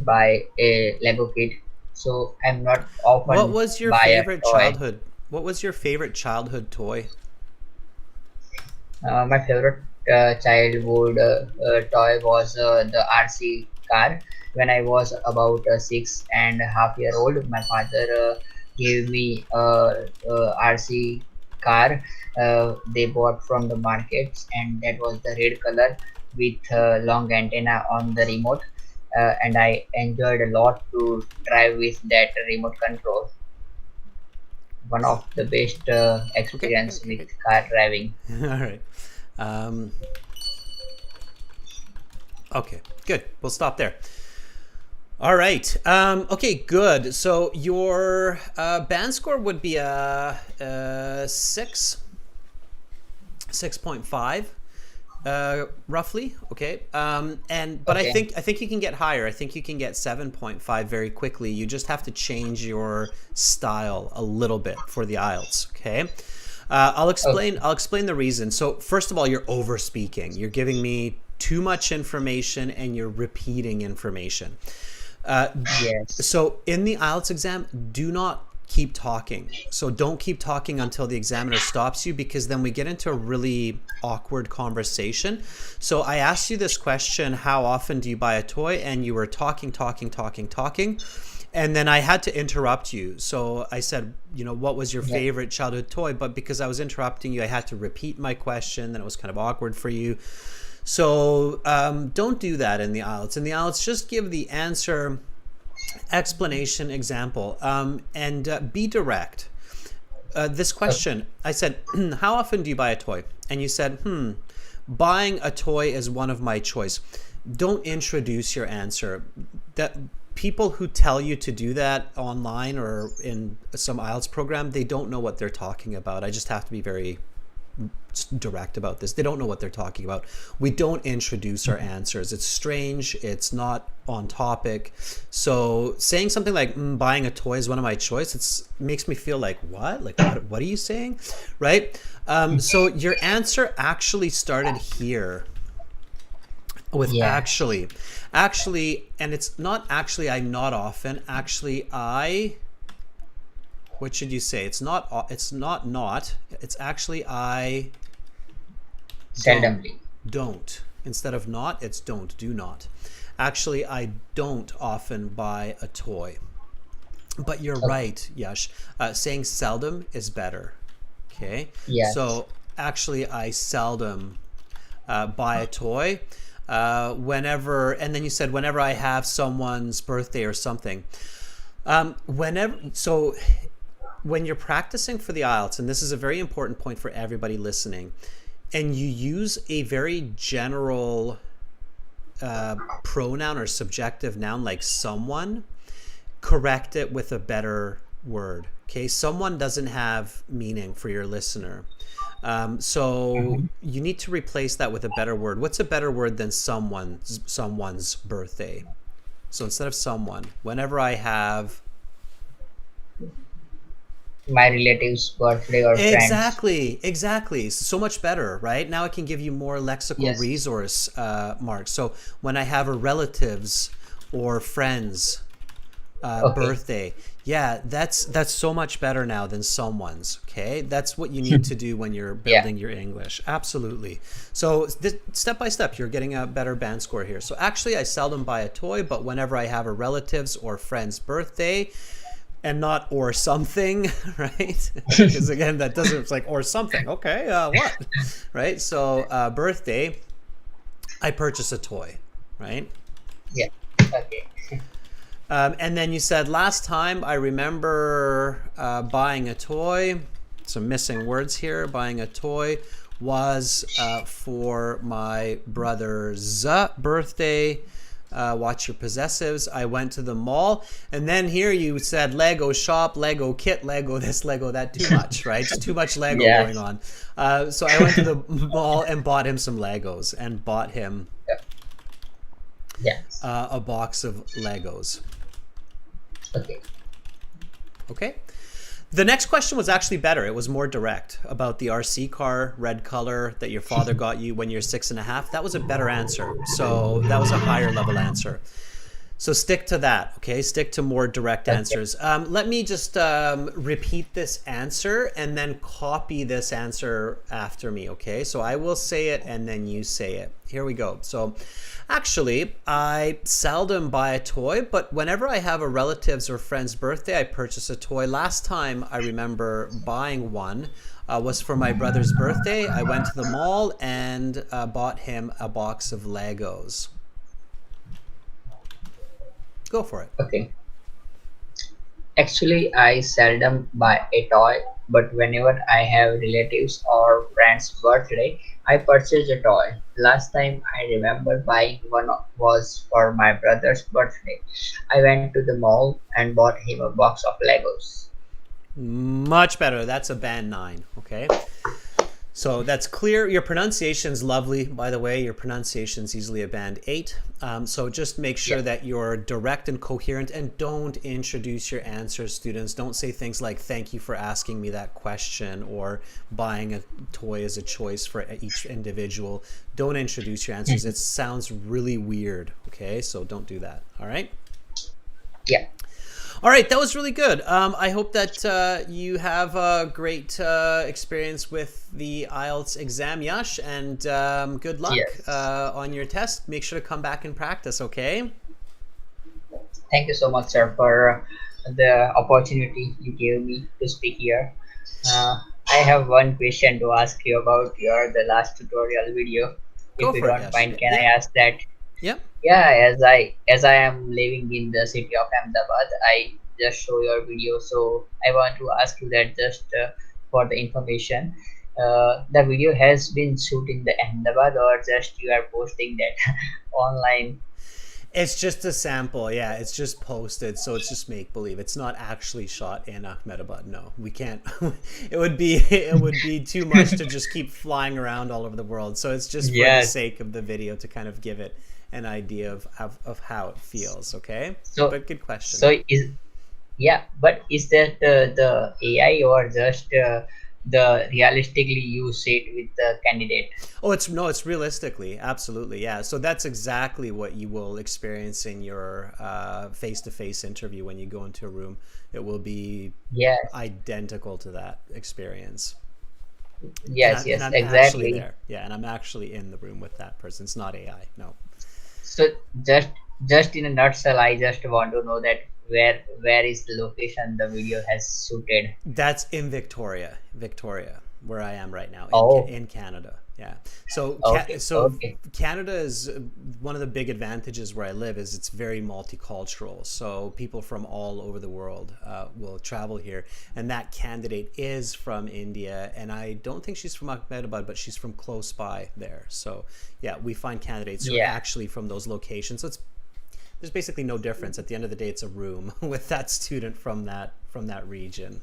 buy a Lego kit. So I'm not What often was your buy a favorite toy. childhood? What was your favorite childhood toy? My favorite childhood toy was the RC car. When I was about 6.5 years old, my father gave me a RC car they bought from the markets, and that was the red color with long antenna on the remote. And I enjoyed a lot to drive with that remote control. One of the best Okay, okay, experience okay, with okay. car driving. All right. Um, okay, good. We'll stop there. All right. Okay, good. So your band score would be a 6.5, roughly. Okay. But I Okay. think you can get higher. I think you can get 7.5 very quickly. You just have to change your style a little bit for the IELTS. Okay. I'll Okay. explain the reason. So first of all, you're over speaking. You're giving me too much information and you're repeating information. Yes. So in the IELTS exam, do not keep talking. So don't keep talking until the examiner stops you, because then we get into a really awkward conversation. So I asked you this question, how often do you buy a toy? And you were talking. And then I had to interrupt you. So I said, what was your Yeah. favorite childhood toy? But because I was interrupting you, I had to repeat my question. Then it was kind of awkward for you. So don't do that in the IELTS. In the IELTS, just give the answer, explanation, example, and be direct. This question, I said, how often do you buy a toy? And you said, buying a toy is one of my choice. Don't introduce your answer. That people who tell you to do that online or in some IELTS program, they don't know what they're talking about. I just have to be very direct about this. They don't know what they're talking about. We don't introduce our answers. It's strange. It's not on topic. So saying something like buying a toy is one of my choice, it makes me feel like what are you saying, right? So your answer actually started here with Yeah. actually, and it's not actually, I not often, actually I, what should you say? It's not it's actually I Seldomly. don't. Instead of not, it's don't, do not. Actually, I don't often buy a toy. But you're Okay. right, Yash. Saying seldom is better. Okay? Yes. So actually, I seldom buy a toy. Whenever, and then you said whenever I have someone's birthday or something. So when you're practicing for the IELTS, and this is a very important point for everybody listening, and you use a very general pronoun or subjective noun like someone, correct it with a better word. Okay, someone doesn't have meaning for your listener. So you need to replace that with a better word. What's a better word than someone's birthday? So instead of someone, whenever I have My relative's birthday or friends. Exactly. So much better, right? Now I can give you more lexical Yes. resource marks. So when I have a relative's or friend's Okay. birthday, Yeah, that's so much better now than someone's. Okay, that's what you need to do when you're Yeah. building your English. Absolutely. So step by step, you're getting a better band score here. So actually, I seldom buy a toy, but whenever I have a relative's or friend's birthday, and not or something, right? Because again, that doesn't. It's like or something. Okay, what? Right. So birthday, I purchase a toy, right? Yeah. Okay. And then you said last time I remember buying a toy. Some missing words here. Buying a toy was for my brother's birthday. Watch your possessives. I went to the mall, and then here you said Lego shop, Lego kit, Lego this, Lego that. Too much, right? It's too much Lego Yeah. going on. So I went to the mall and bought him some Legos, and bought him Yes. a box of Legos. Okay. Okay. The next question was actually better. It was more direct about the RC car, red color that your father got you when you're 6.5. That was a better answer. So that was a higher level answer. So stick to that, okay? Stick to more direct answers. Let me just repeat this answer and then copy this answer after me, okay? So I will say it and then you say it. Here we go. So actually, I seldom buy a toy, but whenever I have a relative's or friend's birthday, I purchase a toy. Last time I remember buying one was for my brother's birthday. I went to the mall and bought him a box of Legos. Go for it. Okay. Actually, I seldom buy a toy, but whenever I have relatives or friends' birthday, I purchase a toy. Last time I remember buying one was for my brother's birthday. I went to the mall and bought him a box of Legos. Much better. That's a band 9. Okay. So that's clear. Your pronunciation's lovely, by the way. Your pronunciation's easily a band 8. So just make sure that you're direct and coherent, and don't introduce your answers, students. Don't say things like, thank you for asking me that question, or buying a toy as a choice for each individual. Don't introduce your answers. It sounds really weird. Okay, so don't do that. All right? Yeah. All right, that was really good. I hope that you have a great experience with the IELTS exam, Yash, and good luck Yes. on your test. Make sure to come back and practice, okay? Thank you so much, sir, for the opportunity you gave me to speak here. I have one question to ask you about the last tutorial video. Go If you for it, don't Yash. mind, can I Yep, ask that? yep. Yeah, as I am living in the city of Ahmedabad, I just show your video, so I want to ask you that just for the information. The video has been shot in the Ahmedabad, or just you are posting that online? It's just a sample, yeah. It's just posted, so it's just make believe. It's not actually shot in Ahmedabad. No, we can't. it would be too much to just keep flying around all over the world. So it's just for the Yes. sake of the video to kind of give it an idea of how it feels. Okay, So but good question. so is Yeah, but is that the AI, or just the realistically you sit with the candidate? Oh, it's realistically, absolutely, yeah. So that's exactly what you will experience in your face-to-face interview when you go into a room. It will be Yes, identical to that experience. And, yes, and yes, I'm actually exactly. there. Yeah, and I'm actually in the room with that person. It's not AI. No. So just just in a nutshell, I just want to know that where is the location the video has shooted? That's in Victoria, where I am right now Oh, in Canada. Yeah. So okay, okay. Canada is one of the big advantages where I live is it's very multicultural. So people from all over the world will travel here, and that candidate is from India, and I don't think she's from Ahmedabad, but she's from close by there. So yeah, we find candidates who are Yeah, actually from those locations. So there's basically no difference. At the end of the day, it's a room with that student from that region.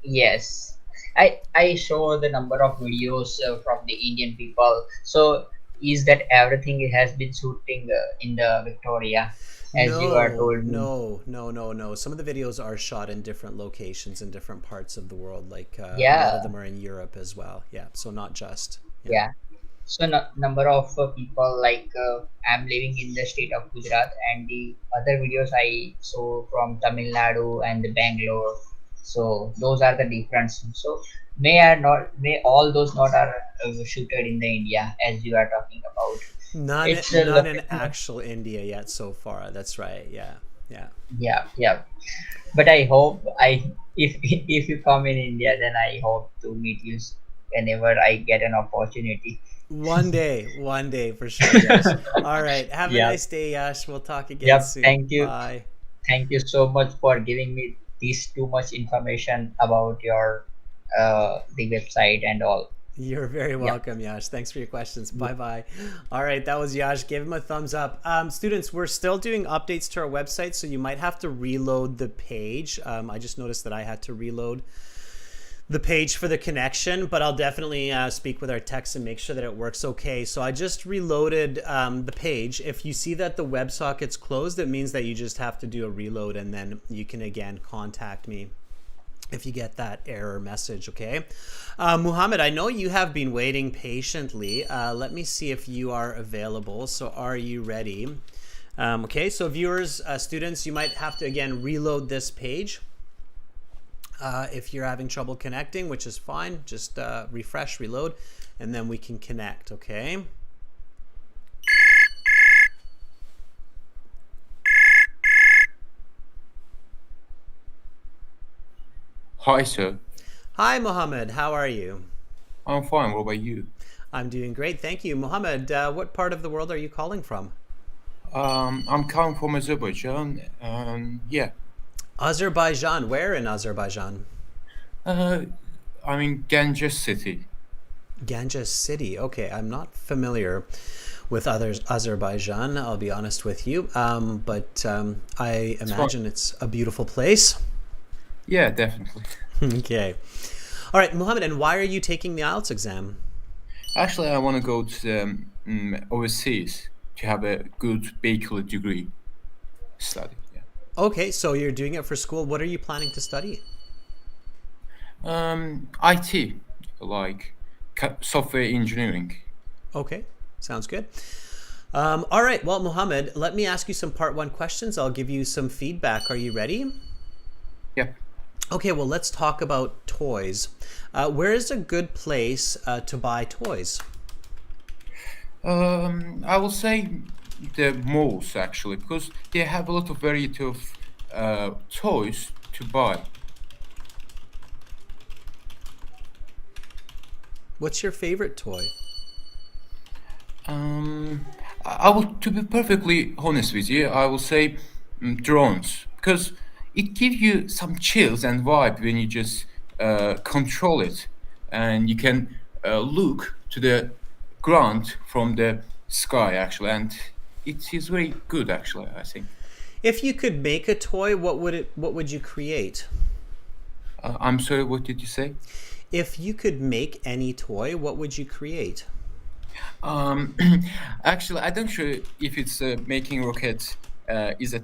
yes. I show the number of videos from the Indian people. So is that everything has been shooting in the Victoria, as you are No, told me? no, no, no, no. Some of the videos are shot in different locations in different parts of the world. Like a lot of Yeah, them are in Europe as well. Yeah, so not just. Yeah. yeah. So number of people like I'm living in the state of Gujarat, and the other videos I saw from Tamil Nadu and the Bangalore. So those are the difference. So may all those not are shooted in the India as you are talking about. None, It's none in location. actual India yet so far. That's right. Yeah, yeah. Yeah, yeah. But I hope I if if you come in India, then I hope to meet you whenever I get an opportunity. One day for sure, Yash. All right. Have a Yeah. nice day, Yash. We'll talk again Yep. soon. Bye. Thank you so much for giving me this too much information about your the website and all. You're very Yep. welcome, Yash. Thanks for your questions. Yeah. Bye bye. All right, that was Yash. Give him a thumbs up. Students, we're still doing updates to our website, so you might have to reload the page. I just noticed that I had to reload the page for the connection, but I'll definitely speak with our techs and make sure that it works okay. So I just reloaded the page. If you see that the WebSocket's closed, it means that you just have to do a reload, and then you can again contact me if you get that error message, okay? Muhammad, I know you have been waiting patiently. Let me see if you are available. So are you ready? Okay, so viewers, students, you might have to, again, reload this page. If you're having trouble connecting, which is fine, just refresh, reload, and then we can connect, okay? Hi, sir. Hi, Mohammed. How are you? I'm fine. What about you? I'm doing great. Thank you. Mohammed, what part of the world are you calling from? I'm coming from Azerbaijan, and yeah, Azerbaijan. Where in Azerbaijan? uh, I'm in Ganja city. Ganja City. Okay, I'm not familiar with others Azerbaijan, I'll be honest with you. But I It's fine. imagine it's a beautiful place. Yeah, definitely. Okay. All right, Mohammed, and why are you taking the IELTS exam? Actually, I want to go to overseas to have a good bachelor degree study. Yeah. Okay, so you're doing it for school. What are you planning to study? IT, like software engineering. Okay, sounds good. All right, well, Mohammed, let me ask you some part one questions. I'll give you some feedback. Are you ready? Yeah. Okay, well, let's talk about toys. Where is a good place to buy toys? I will say the malls actually, because they have a lot of variety of toys to buy. What's your favorite toy? Um, I will, to be perfectly honest with you, I will say drones because it gives you some chills and vibe when you just control it, and you can look to the ground from the sky actually, and it is very good actually. I think. If you could make a toy, what would you create? I'm sorry, what did you say? If you could make any toy, what would you create? Um, Actually, I don't sure if it's making rockets is a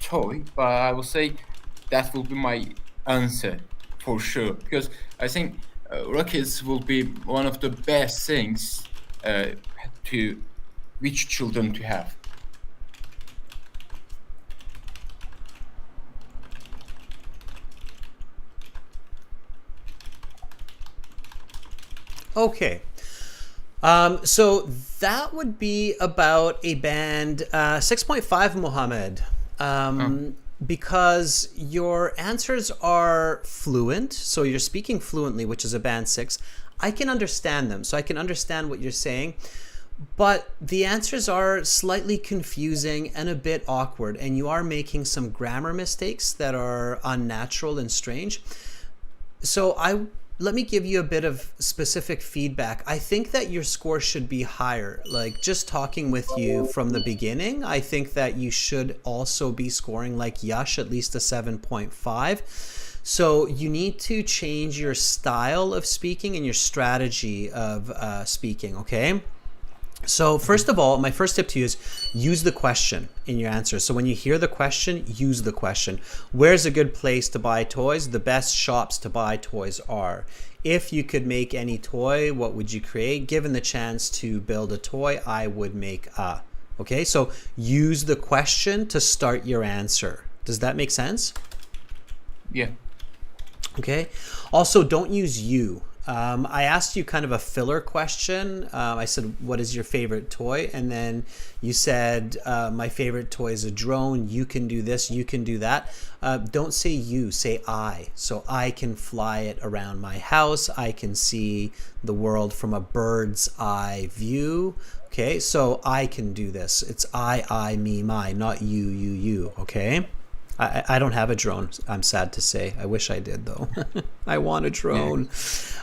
toy, but I will say that will be my answer for sure because I think rockets will be one of the best things uh, to which children to have. Okay. So that would be about a band 6.5, Mohammed. Uh, Because your answers are fluent, so you're speaking fluently, which is a band 6. I can understand them, so I can understand what you're saying. But the answers are slightly confusing and a bit awkward, and you are making some grammar mistakes that are unnatural and strange. So I let me give you a bit of specific feedback. I think that your score should be higher. Like just talking with you from the beginning, I think that you should also be scoring like Yash, at least a 7.5. So you need to change your style of speaking and your strategy of speaking, okay? So first of all, my first tip to you is use the question in your answer. So when you hear the question, use the question. Where's a good place to buy toys? The best shops to buy toys are. If you could make any toy, what would you create? Given the chance to build a toy, I would make a. Okay, so use the question to start your answer. Does that make sense? Yeah. Okay. Also, don't use you. I asked you kind of a filler question. I said, what is your favorite toy? And then you said, my favorite toy is a drone. You can do this, you can do that. Don't say you, say I. So I can fly it around my house. I can see the world from a bird's eye view. Okay, so I can do this. It's I, me, my, not you. Okay? I don't have a drone, I'm sad to say. I wish I did, though. I want a drone.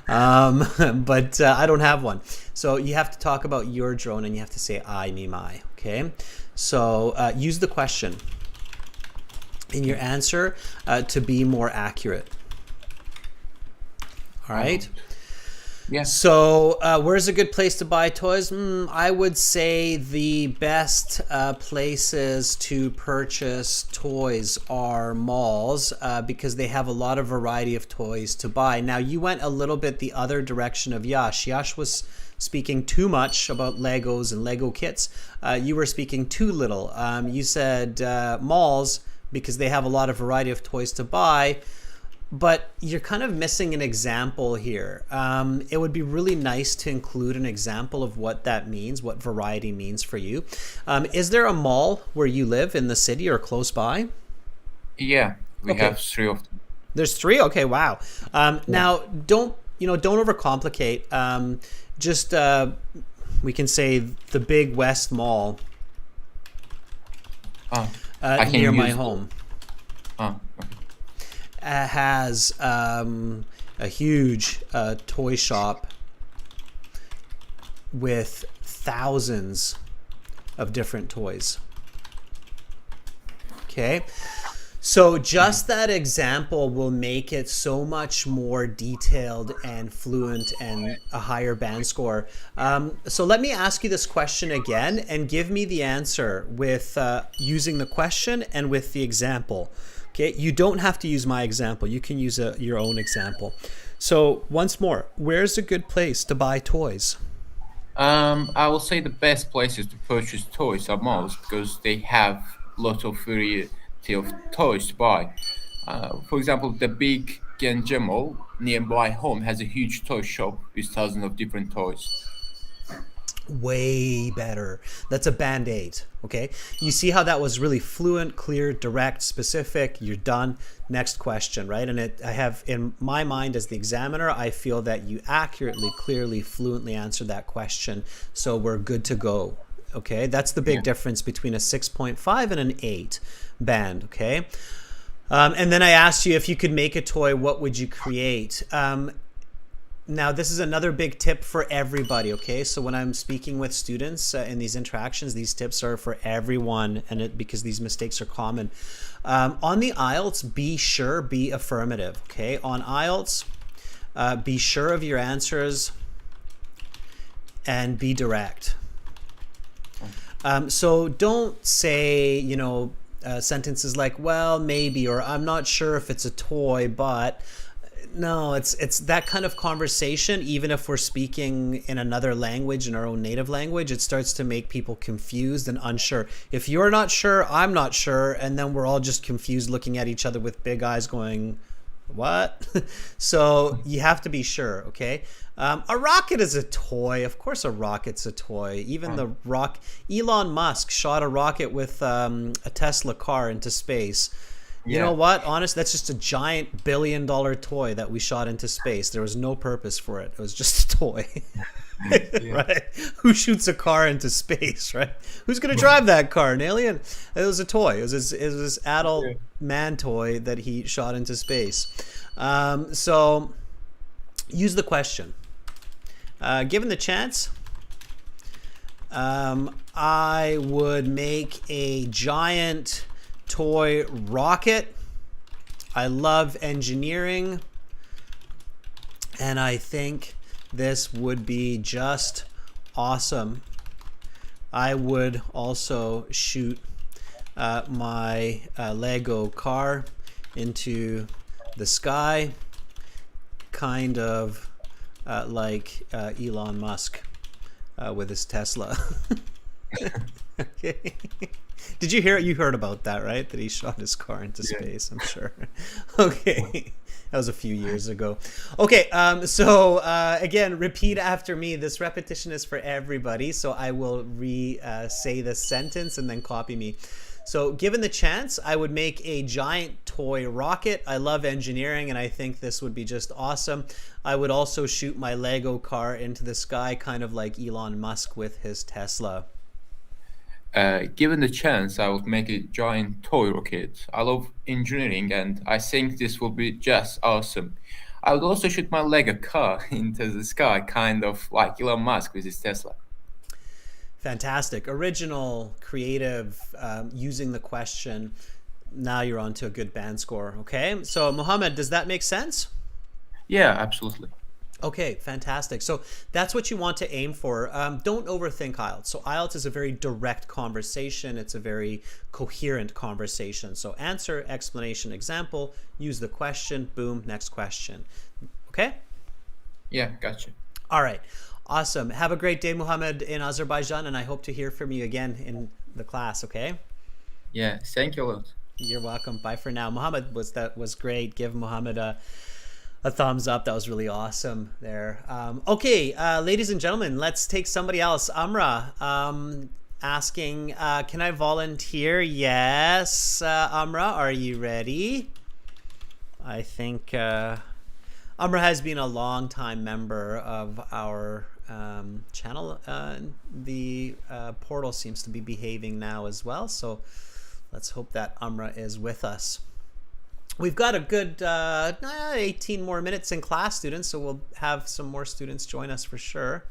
But I don't have one. So you have to talk about your drone and you have to say I, me, my. Okay? So use the question in your answer to be more accurate. All right? Yeah. So where's a good place to buy toys? I would say the best places to purchase toys are malls because they have a lot of variety of toys to buy. Now, you went a little bit the other direction of Yash. Yash was speaking too much about Legos and Lego kits. You were speaking too little. You said malls because they have a lot of variety of toys to buy. But you're kind of missing an example here. It would be really nice to include an example of what that means, what variety means for you. Is there a mall where you live in the city or close by? Yeah, we Okay. have 3 of them. There's 3? Okay, wow. Now, don't overcomplicate. Just we can say the Big West Mall I can near my use- home. Okay. Has a huge toy shop with thousands of different toys. Okay, so just that example will make it so much more detailed and fluent and a higher band score. So let me ask you this question again and give me the answer with using the question and with the example. Okay, you don't have to use my example. You can use your own example. So once more, where's a good place to buy toys? I will say the best places to purchase toys are malls because they have a lot of variety of toys to buy. For example, the big Gence Mall near my home has a huge toy shop with thousands of different toys. Way better. That's a Band-Aid, okay? You see how that was really fluent, clear, direct, specific. You're done. Next question, right? And I have in my mind as the examiner, I feel that you accurately, clearly, fluently answered that question. So we're good to go, okay? That's the big difference between a 6.5 and an 8 band, okay? And then I asked you if you could make a toy, what would you create? Now, this is another big tip for everybody, okay? So when I'm speaking with students in these interactions, these tips are for everyone, and because these mistakes are common. On the Ielts, be affirmative, okay? On Ielts, be sure of your answers and be direct. So don't say, sentences like, well, maybe, or I'm not sure if it's a toy, but... No, it's that kind of conversation. Even if we're speaking in another language, in our own native language, it starts to make people confused and unsure. If you're not sure, I'm not sure, and then we're all just confused looking at each other with big eyes going, what? So you have to be sure, okay? A rocket is a toy. Of course a rocket's a toy. Even Elon Musk shot a rocket with a Tesla car into space. You know what? Honest, that's just a giant billion-dollar toy that we shot into space. There was no purpose for it. It was just a toy. Right? Who shoots a car into space, right? Who's going to drive that car? An alien? It was a toy. It was this adult man toy that he shot into space. So use the question. Given the chance, I would make a giant toy rocket. I love engineering, and I think this would be just awesome. I would also shoot my Lego car into the sky, kind of like Elon Musk with his Tesla. Okay. Did you hear it? You heard about that, right? That he shot his car into space, I'm sure. Okay. That was a few years ago. Okay, so again, repeat after me. This repetition is for everybody, so I will say the sentence and then copy me. So given the chance, I would make a giant toy rocket. I love engineering, and I think this would be just awesome. I would also shoot my Lego car into the sky, kind of like Elon Musk with his Tesla. Given the chance, I would make a giant toy rocket. I love engineering, and I think this will be just awesome. I would also shoot my Lego car into the sky, kind of like Elon Musk with his Tesla. Fantastic. Original, creative, using the question. Now you're on to a good band score. Okay, so Mohammed, does that make sense? Yeah, absolutely. Okay, fantastic. So that's what you want to aim for. Don't overthink IELTS. So IELTS is a very direct conversation. It's a very coherent conversation. So answer, explanation, example, use the question, boom, next question. Okay? Yeah, gotcha. All right. Awesome. Have a great day, Mohammed, in Azerbaijan, and I hope to hear from you again in the class, okay? Yeah, thank you a lot. You're welcome. Bye for now. Mohammed, that was great. Give Mohammed a thumbs up. That was really awesome there. Okay, ladies and gentlemen, let's take somebody else. Amra asking, can I volunteer? Yes. Amra, are you ready? I think Amra has been a long-time member of our channel. The portal seems to be behaving now as well, so let's hope that Amra is with us. We've got a good 18 more minutes in class, students, so we'll have some more students join us for sure.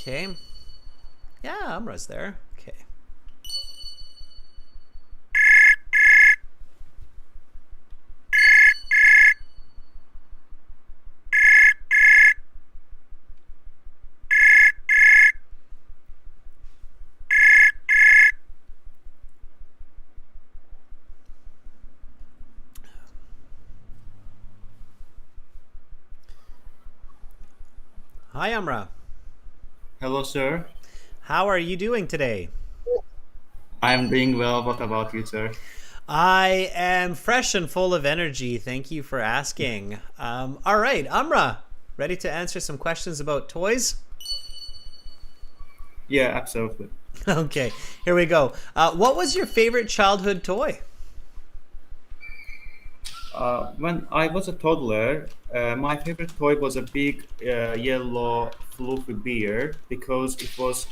Okay. Yeah, Amra's there. Okay. Hi, Amra. Hello, sir. How are you doing today? I'm doing well. What about you, sir? I am fresh and full of energy. Thank you for asking. All right, Amra, ready to answer some questions about toys? Yeah, absolutely. Okay, here we go. What was your favorite childhood toy? When I was a toddler, my favorite toy was a big yellow fluffy bear because it was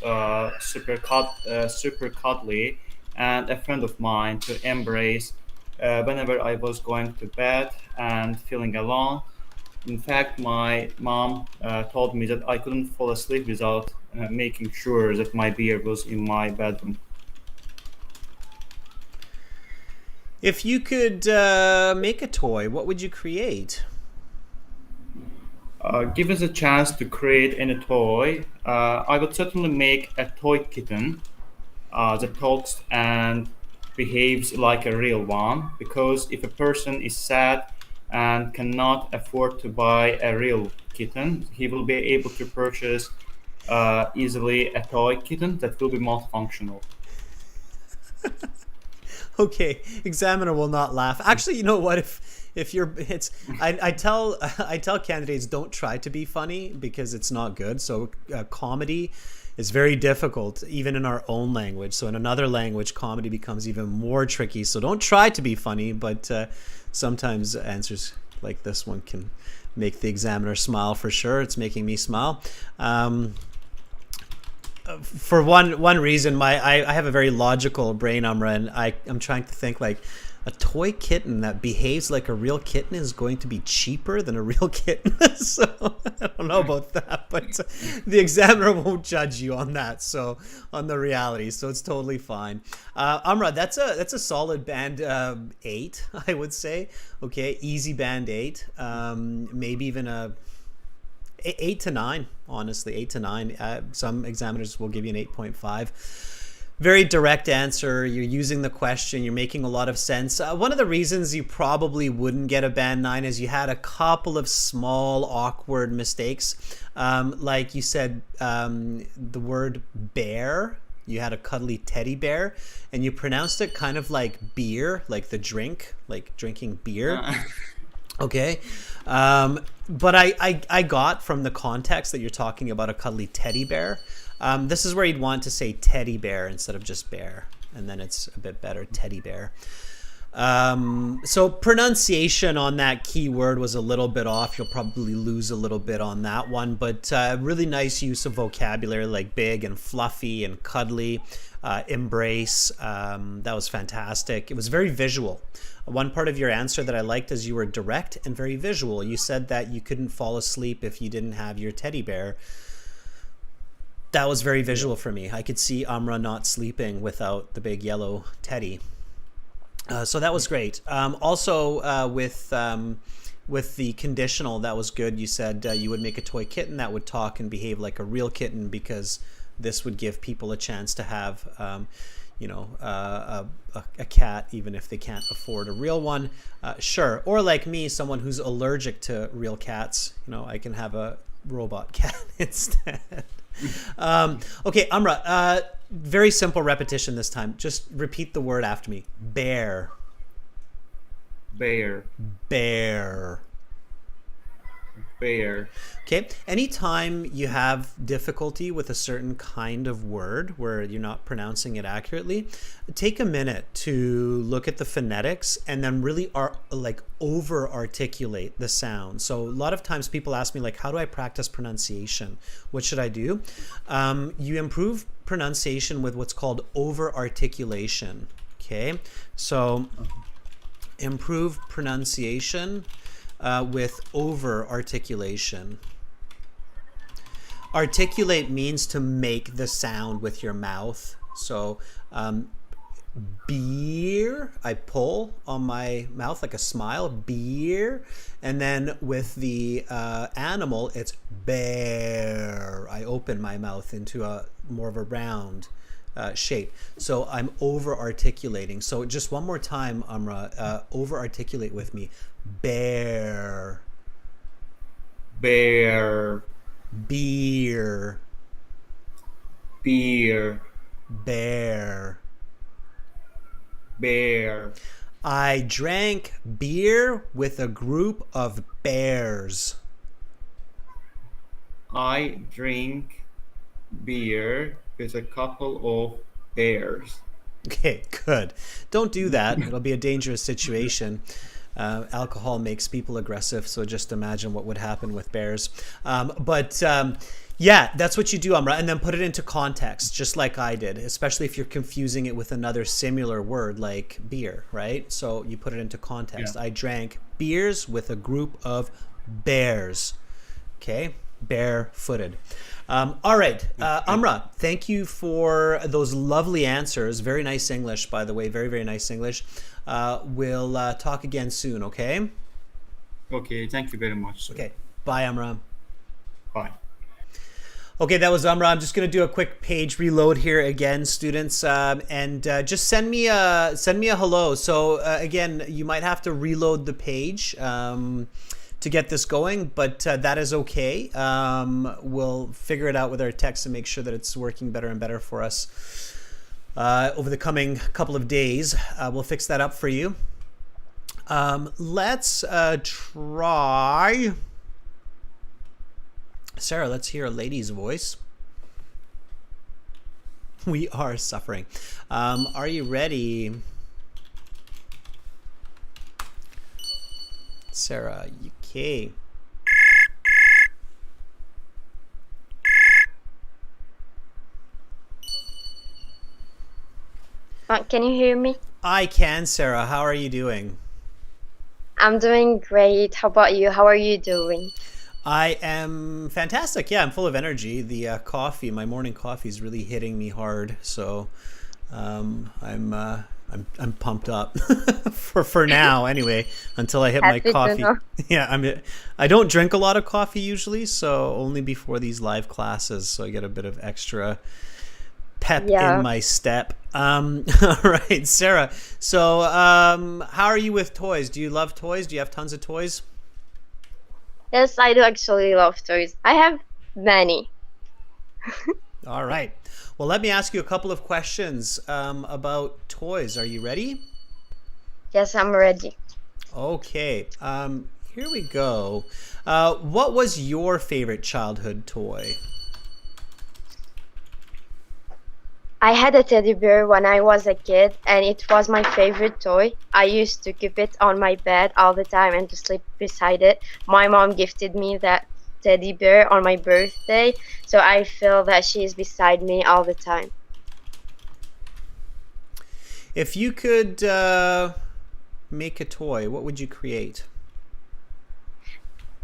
super cuddly and a friend of mine to embrace whenever I was going to bed and feeling alone. In fact, my mom told me that I couldn't fall asleep without making sure that my bear was in my bedroom. If you could make a toy, what would you create? Give us a chance to create any toy. I would certainly make a toy kitten that talks and behaves like a real one. Because if a person is sad and cannot afford to buy a real kitten, he will be able to purchase easily a toy kitten that will be multifunctional. Okay, examiner will not laugh. Actually, you know what? If you're, I tell candidates don't try to be funny because it's not good. So comedy is very difficult even in our own language. So in another language, comedy becomes even more tricky. So don't try to be funny, but sometimes answers like this one can make the examiner smile for sure. It's making me smile. For one reason, I have a very logical brain, Amra, and I'm trying to think like a toy kitten that behaves like a real kitten is going to be cheaper than a real kitten. So I don't know about that, but the examiner won't judge you on that. So on the reality, so it's totally fine. Amra, that's a solid band 8, I would say. Okay, easy band 8. Maybe even a 8 to 9, honestly, 8 to 9. Some examiners will give you an 8.5. Very direct answer. You're using the question. You're making a lot of sense. One of the reasons you probably wouldn't get a band 9 is you had a couple of small, awkward mistakes. Like you said, the word bear. You had a cuddly teddy bear, and you pronounced it kind of like beer, like the drink, like drinking beer. Okay. But I got from the context that you're talking about a cuddly teddy bear. This is where you'd want to say teddy bear instead of just bear, and then it's a bit better, teddy bear. So pronunciation on that key word was a little bit off. You'll probably lose a little bit on that one, but really nice use of vocabulary like big and fluffy and cuddly, embrace. That was fantastic. It was very visual. One part of your answer that I liked is you were direct and very visual. You said that you couldn't fall asleep if you didn't have your teddy bear. That was very visual for me. I could see Amra not sleeping without the big yellow teddy. So that was great. Also, with the conditional, that was good. You said you would make a toy kitten that would talk and behave like a real kitten, because this would give people a chance to have, a cat, even if they can't afford a real one. Sure. Or like me, someone who's allergic to real cats. I can have a robot cat instead. Okay, Amra, very simple repetition this time. Just repeat the word after me. Bear. Bear. Bear. Bear. Okay, anytime you have difficulty with a certain kind of word where you're not pronouncing it accurately, take a minute to look at the phonetics and then really over articulate the sound. So a lot of times people ask me, like, how do I practice pronunciation? What should I do? You improve pronunciation with what's called over articulation. Okay, so improve pronunciation with over articulation. Articulate means to make the sound with your mouth. So beer, I pull on my mouth like a smile, beer. And then with the animal, it's bear. I open my mouth into a more of a round shape. So I'm over articulating. So just one more time, Amra, over articulate with me. Bear. Bear. Beer. Beer. Bear. Bear. I drank beer with a group of bears. I drink beer with a couple of bears. Okay, good. Don't do that. It'll be a dangerous situation. Alcohol makes people aggressive, so just imagine what would happen with bears. Yeah, that's what you do, Amra, and then put it into context, just like I did, especially if you're confusing it with another similar word like beer, right? So you put it into context. Yeah. I drank beers with a group of bears. Okay, barefooted. All right, Amra, thank you for those lovely answers. Very nice English, by the way. Very, very nice English. We'll talk again soon, okay? Okay, thank you very much, sir. Okay, bye, Amra. Bye. Okay, that was Amra. I'm just going to do a quick page reload here again, students, and just send me a hello. So again, you might have to reload the page to get this going, but that is okay. We'll figure it out with our text and make sure that it's working better and better for us over the coming couple of days. We'll fix that up for you. Let's try... Sarah, let's hear a lady's voice. We are suffering. Are you ready? Sarah, okay. Can you hear me? I can, Sarah. How are you doing? I'm doing great. How about you? How are you doing? I am fantastic. Yeah, I'm full of energy. The coffee, my morning coffee is really hitting me hard. So I'm I'm pumped up for now anyway, until I hit my Happy to coffee. know. Yeah, I don't drink a lot of coffee usually, so only before these live classes, so I get a bit of extra pep Yeah. in my step. All right, Sarah. So, how are you with toys? Do you love toys? Do you have tons of toys? Yes, I do actually love toys. I have many. All right. Well, let me ask you a couple of questions about toys. Are you ready? Yes, I'm ready. Okay. Here we go. What was your favorite childhood toy? I had a teddy bear when I was a kid, and it was my favorite toy. I used to keep it on my bed all the time and to sleep beside it. My mom gifted me that teddy bear on my birthday, so I feel that she is beside me all the time. If you could make a toy, what would you create?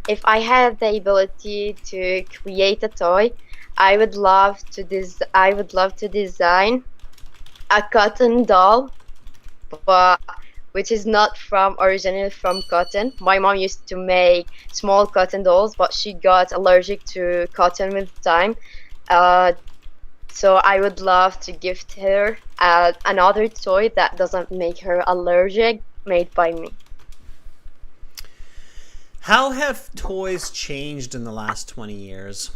If I had the ability to create a toy, I would love to design a cotton doll, but which is not originally from cotton. My mom used to make small cotton dolls, but she got allergic to cotton with time. So I would love to gift her another toy that doesn't make her allergic, made by me. How have toys changed in the last 20 years?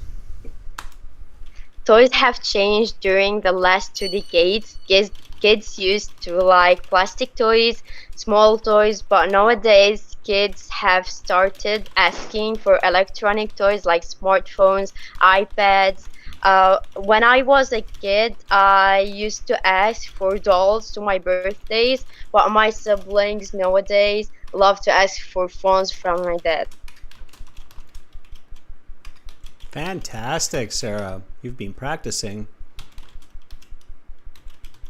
Toys have changed during the last 2 decades. Kids used to like plastic toys, small toys, but nowadays kids have started asking for electronic toys like smartphones, iPads. When I was a kid, I used to ask for dolls to my birthdays, but my siblings nowadays love to ask for phones from my dad. Fantastic, Sarah. You've been practicing.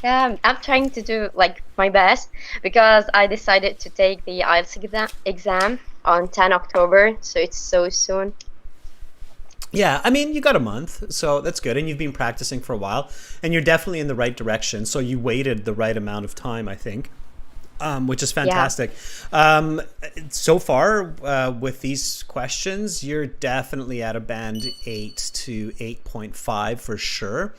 Yeah, I'm trying to do like my best because I decided to take the Ielts exam on 10 October, so it's so soon. Yeah, I mean, you got a month, so that's good. And you've been practicing for a while, and you're definitely in the right direction. So you waited the right amount of time, I think, which is fantastic. Yeah. So far, with these questions, you're definitely at a band 8 to 8.5 for sure.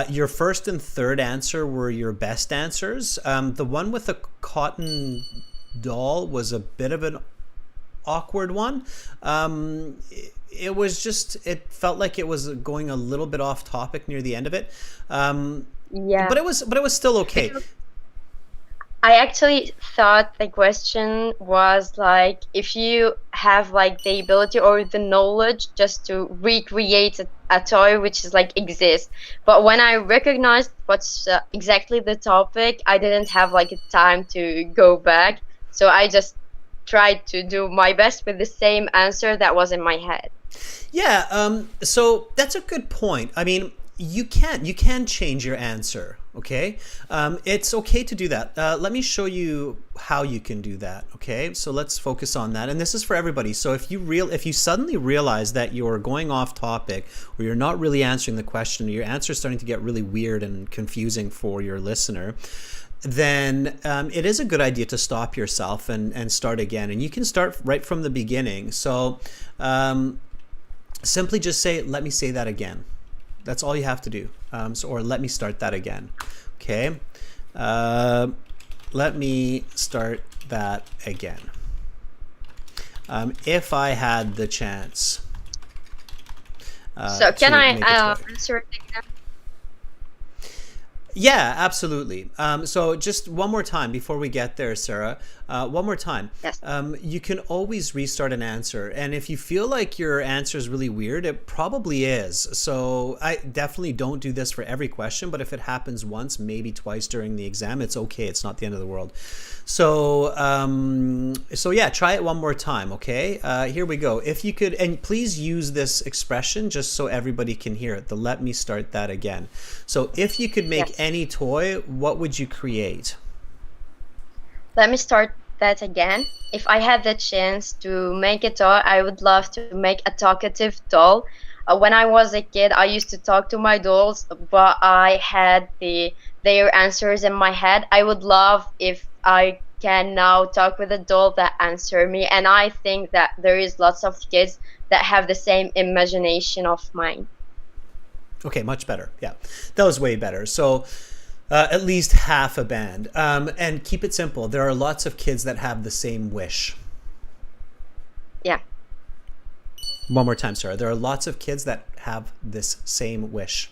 Your first and third answer were your best answers. The one with the cotton doll was a bit of an awkward one. It was just, it felt like it was going a little bit off topic near the end of it. Yeah. But it was still okay. I actually thought the question was like if you have like the ability or the knowledge just to recreate a toy which is like exists. But when I recognized what's exactly the topic, I didn't have like a time to go back. So I just tried to do my best with the same answer that was in my head. Yeah, so that's a good point. I mean, you can change your answer, okay? It's okay to do that. Let me show you how you can do that, okay? So let's focus on that. And this is for everybody. So if you suddenly realize that you're going off topic or you're not really answering the question, or your answer is starting to get really weird and confusing for your listener, then it is a good idea to stop yourself and start again. And you can start right from the beginning. So simply just say, let me say that again. That's all you have to do. Or let me start that again. Okay. Let me start that again. If I had the chance. So can I answer it again? Yeah, absolutely. So just one more time before we get there, Sarah. One more time. Yes. You can always restart an answer. And if you feel like your answer is really weird, it probably is. So I definitely don't do this for every question, but if it happens once, maybe twice during the exam, it's okay. It's not the end of the world. So, so yeah, try it one more time, okay? Here we go. If you could, and please use this expression just so everybody can hear it, the let me start that again. So if you could make any toy, what would you create? Let me start that again. If I had the chance to make a toy, I would love to make a talkative doll. When I was a kid, I used to talk to my dolls, but I had their answers in my head. I would love if I can now talk with a doll that answer me, and I think that there is lots of kids that have the same imagination of mine. Okay, much better. Yeah, that was way better. So at least half a band. And keep it simple. There are lots of kids that have the same wish. Yeah. One more time, Sarah. There are lots of kids that have this same wish.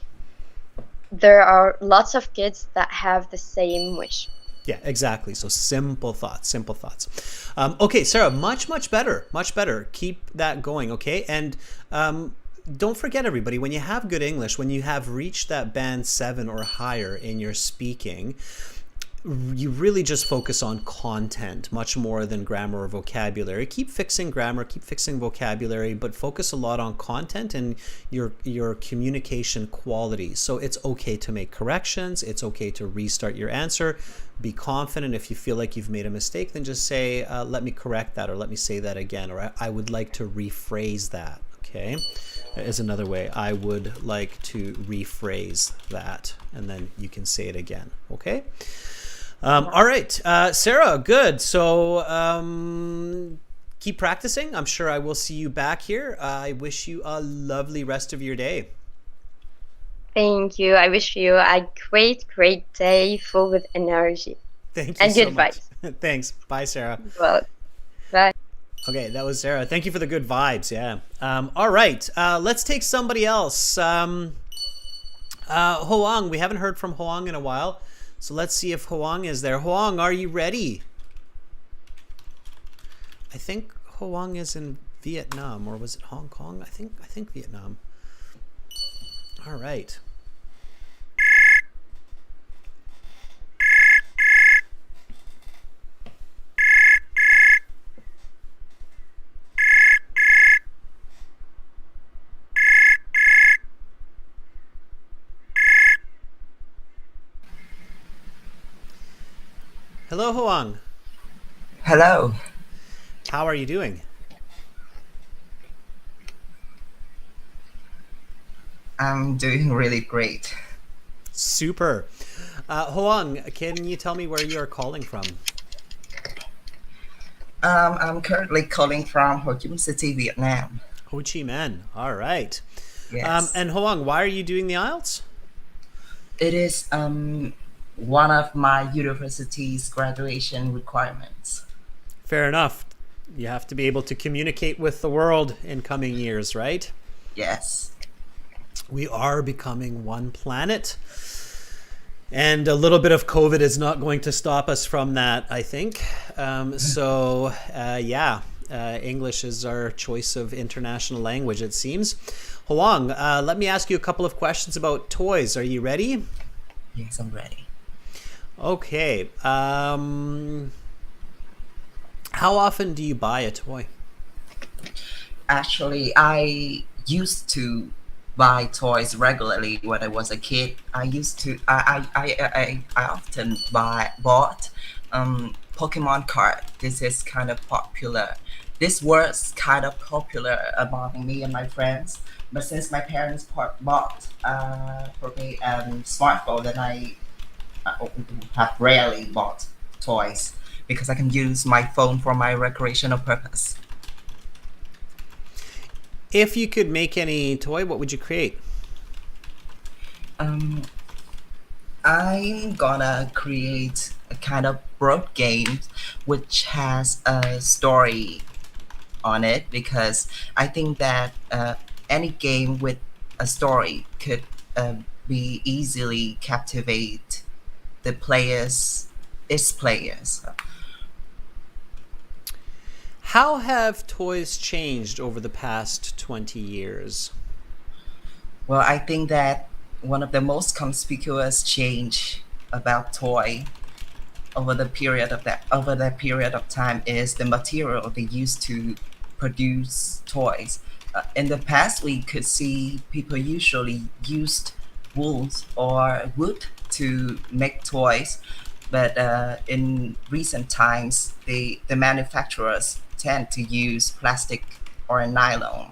There are lots of kids that have the same wish. Yeah, exactly. So simple thoughts, simple thoughts. Okay, Sarah, much better, much better. Keep that going, okay? And don't forget, everybody, when you have good English, when you have reached that band 7 or higher in your speaking, you really just focus on content much more than grammar or vocabulary. Keep fixing grammar, keep fixing vocabulary, but focus a lot on content and your communication quality. So it's okay to make corrections. It's okay to restart your answer. Be confident. If you feel like you've made a mistake, then just say, let me correct that, or let me say that again, or I would like to rephrase that. Okay, is another way. I would like to rephrase that, and then you can say it again. Okay. All right, Sarah, good. So keep practicing. I'm sure I will see you back here. I wish you a lovely rest of your day. Thank you. I wish you a great day full with energy. Thank you and so good much. vibes. Thanks. Bye, Sarah. Well, bye. Okay, that was Sarah. Thank you for the good vibes. Yeah. All right, let's take somebody else. Hoang, we haven't heard from Hoang in a while. So let's see if Hoang is there. Hoang, are you ready? I think Hoang is in Vietnam, or was it Hong Kong? I think Vietnam. All right. Hello, Hoang. Hello. How are you doing? I'm doing really great. Super. Hoang, can you tell me where you are calling from? I'm currently calling from Ho Chi Minh City, Vietnam. Ho Chi Minh. All right. Yes. And Hoang, why are you doing the IELTS? It is one of my university's graduation requirements. Fair enough. You have to be able to communicate with the world in coming years, right? Yes. We are becoming one planet. And a little bit of COVID is not going to stop us from that, I think. English is our choice of international language, it seems. Hoang, let me ask you a couple of questions about toys. Are you ready? Yes, I'm ready. Okay. How often do you buy a toy? Actually, I used to buy toys regularly when I was a kid. I often bought Pokemon card. This is kind of popular. This was kind of popular among me and my friends. But since my parents bought for me a smartphone, then I have rarely bought toys because I can use my phone for my recreational purpose. If you could make any toy, what would you create? I'm gonna create a kind of board game which has a story on it, because I think that any game with a story could be easily captivate its players. How have toys changed over the past 20 years? Well, I think that one of the most conspicuous change about toy over that period of time is the material they used to produce toys. In the past, we could see people usually used wool or wood to make toys, but in recent times, the manufacturers tend to use plastic or nylon.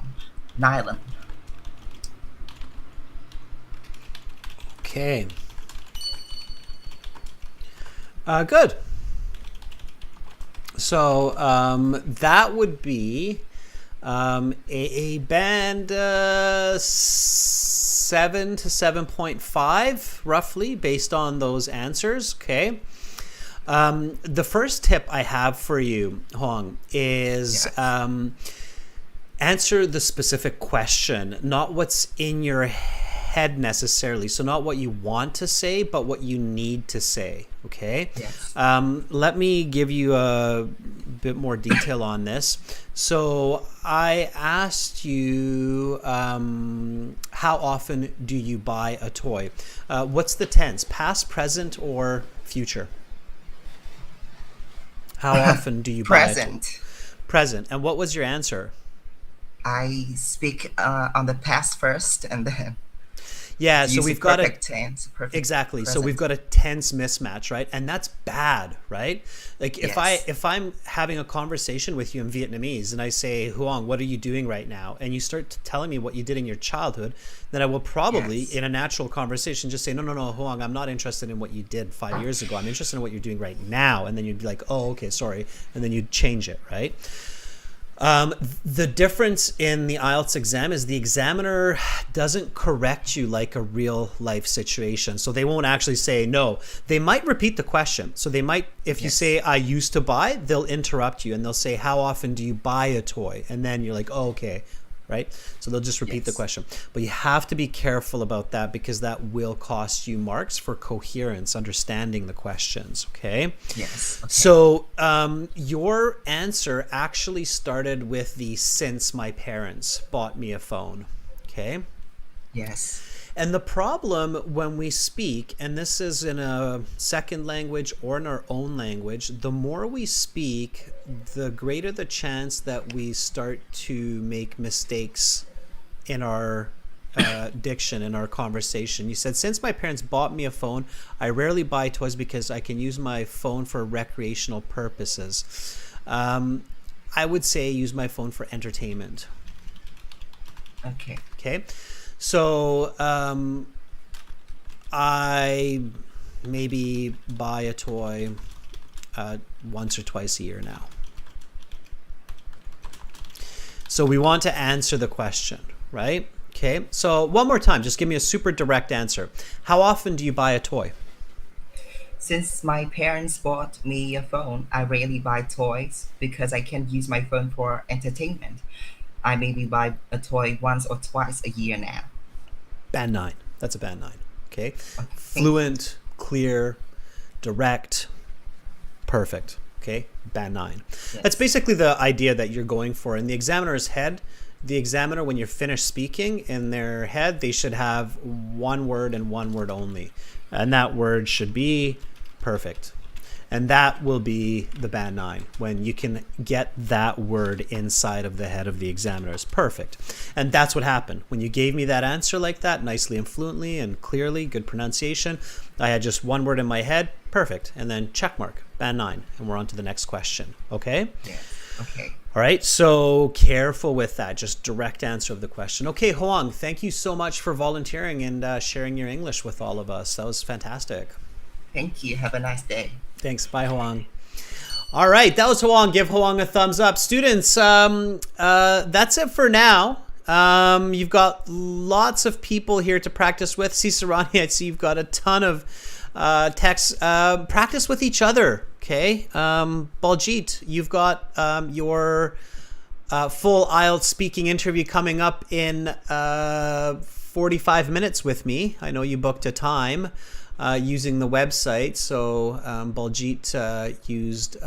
Okay. Good. So that would be a band 7 to 7.5 roughly based on those answers. Okay. The first tip I have for you, Hong, is answer the specific question, not what's in your head necessarily. So not what you want to say, but what you need to say. Okay. Yes. Let me give you a bit more detail on this. So I asked you, how often do you buy a toy? What's the tense? Past, present, or future? How often do you buy a toy? Present. Present. And what was your answer? I speak on the past first, and then Yeah, so we've got perfect tense. Exactly. Present. So we've got a tense mismatch, right? And that's bad, right? Like if I'm having a conversation with you in Vietnamese and I say, Huong, what are you doing right now? And you start telling me what you did in your childhood, then I will probably in a natural conversation just say, no, Huong, I'm not interested in what you did 5 years ago. I'm interested in what you're doing right now. And then you'd be like, oh, okay, sorry. And then you'd change it, right? The difference in the IELTS exam is the examiner doesn't correct you like a real life situation. So they won't actually say no. They might repeat the question. So they might, if you say, I used to buy, they'll interrupt you and they'll say, how often do you buy a toy? And then you're like, oh, okay. Right? So they'll just repeat the question. But you have to be careful about that because that will cost you marks for coherence, understanding the questions. Okay? Yes. Okay. So your answer actually started with the since my parents bought me a phone. Okay? Yes. And the problem when we speak, and this is in a second language or in our own language, the more we speak, the greater the chance that we start to make mistakes in our diction, in our conversation. You said, since my parents bought me a phone, I rarely buy toys because I can use my phone for recreational purposes. I would say use my phone for entertainment. Okay. Okay. So I maybe buy a toy once or twice a year now. So we want to answer the question, right? Okay, so one more time, just give me a super direct answer. How often do you buy a toy? Since my parents bought me a phone, I rarely buy toys because I can use my phone for entertainment. I maybe buy a toy once or twice a year now. Band 9. That's a band 9. Okay. Fluent, clear, direct, perfect. Okay. Band 9. Yes. That's basically the idea that you're going for. In the examiner's head, the examiner, when you're finished speaking, in their head, they should have one word and one word only. And that word should be perfect. And that will be the band 9, when you can get that word inside of the head of the examiner. It's perfect. And that's what happened. When you gave me that answer like that, nicely and fluently and clearly, good pronunciation, I had just one word in my head, perfect. And then check mark, band 9. And we're on to the next question. Okay? Yes. Okay. All right, so careful with that, just direct answer of the question. Okay, Hoang, thank you so much for volunteering and sharing your English with all of us. That was fantastic. Thank you. Have a nice day. Thanks. Bye, Hoang. All right, that was Hoang. Give Hoang a thumbs up. Students, that's it for now. You've got lots of people here to practice with. Cicerani, I see you've got a ton of texts. Practice with each other, okay? Baljit, you've got your full IELTS speaking interview coming up in 45 minutes with me. I know you booked a time. Using the website. So Baljit used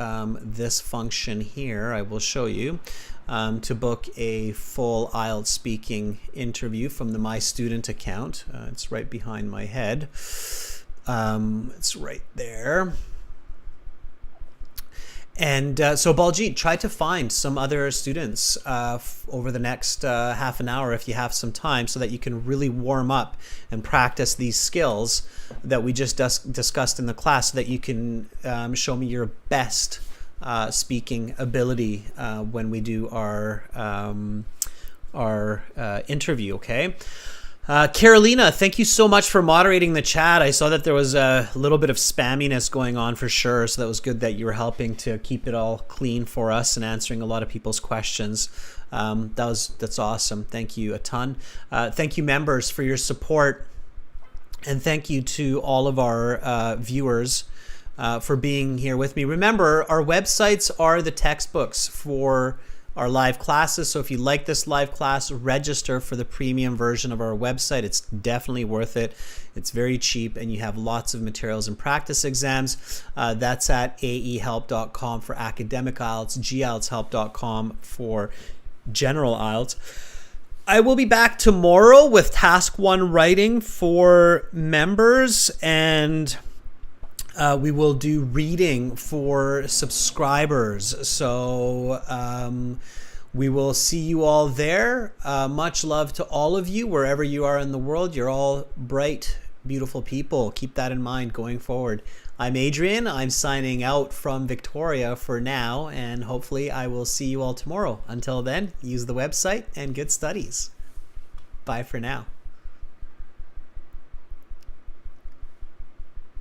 this function here. I will show you to book a full IELTS speaking interview from the My Student account. It's right behind my head. It's right there. And so Baljit, try to find some other students over the next half an hour if you have some time, so that you can really warm up and practice these skills that we just discussed in the class, so that you can show me your best speaking ability when we do our interview, okay? Carolina, thank you so much for moderating the chat. I saw that there was a little bit of spamminess going on for sure, so that was good that you were helping to keep it all clean for us and answering a lot of people's questions. That's awesome. Thank you a ton. Thank you, members, for your support, and thank you to all of our viewers for being here with me. Remember, our websites are the textbooks for our live classes. So if you like this live class, register for the premium version of our website. It's definitely worth it. It's very cheap, and you have lots of materials and practice exams. That's at aehelp.com for academic IELTS, gieltshelp.com for general IELTS. I will be back tomorrow with task 1 writing for members, and we will do reading for subscribers. So we will see you all there. Much love to all of you, wherever you are in the world. You're all bright, beautiful people. Keep that in mind going forward. I'm Adrian. I'm signing out from Victoria for now, and hopefully I will see you all tomorrow. Until then, use the website and good studies. Bye for now.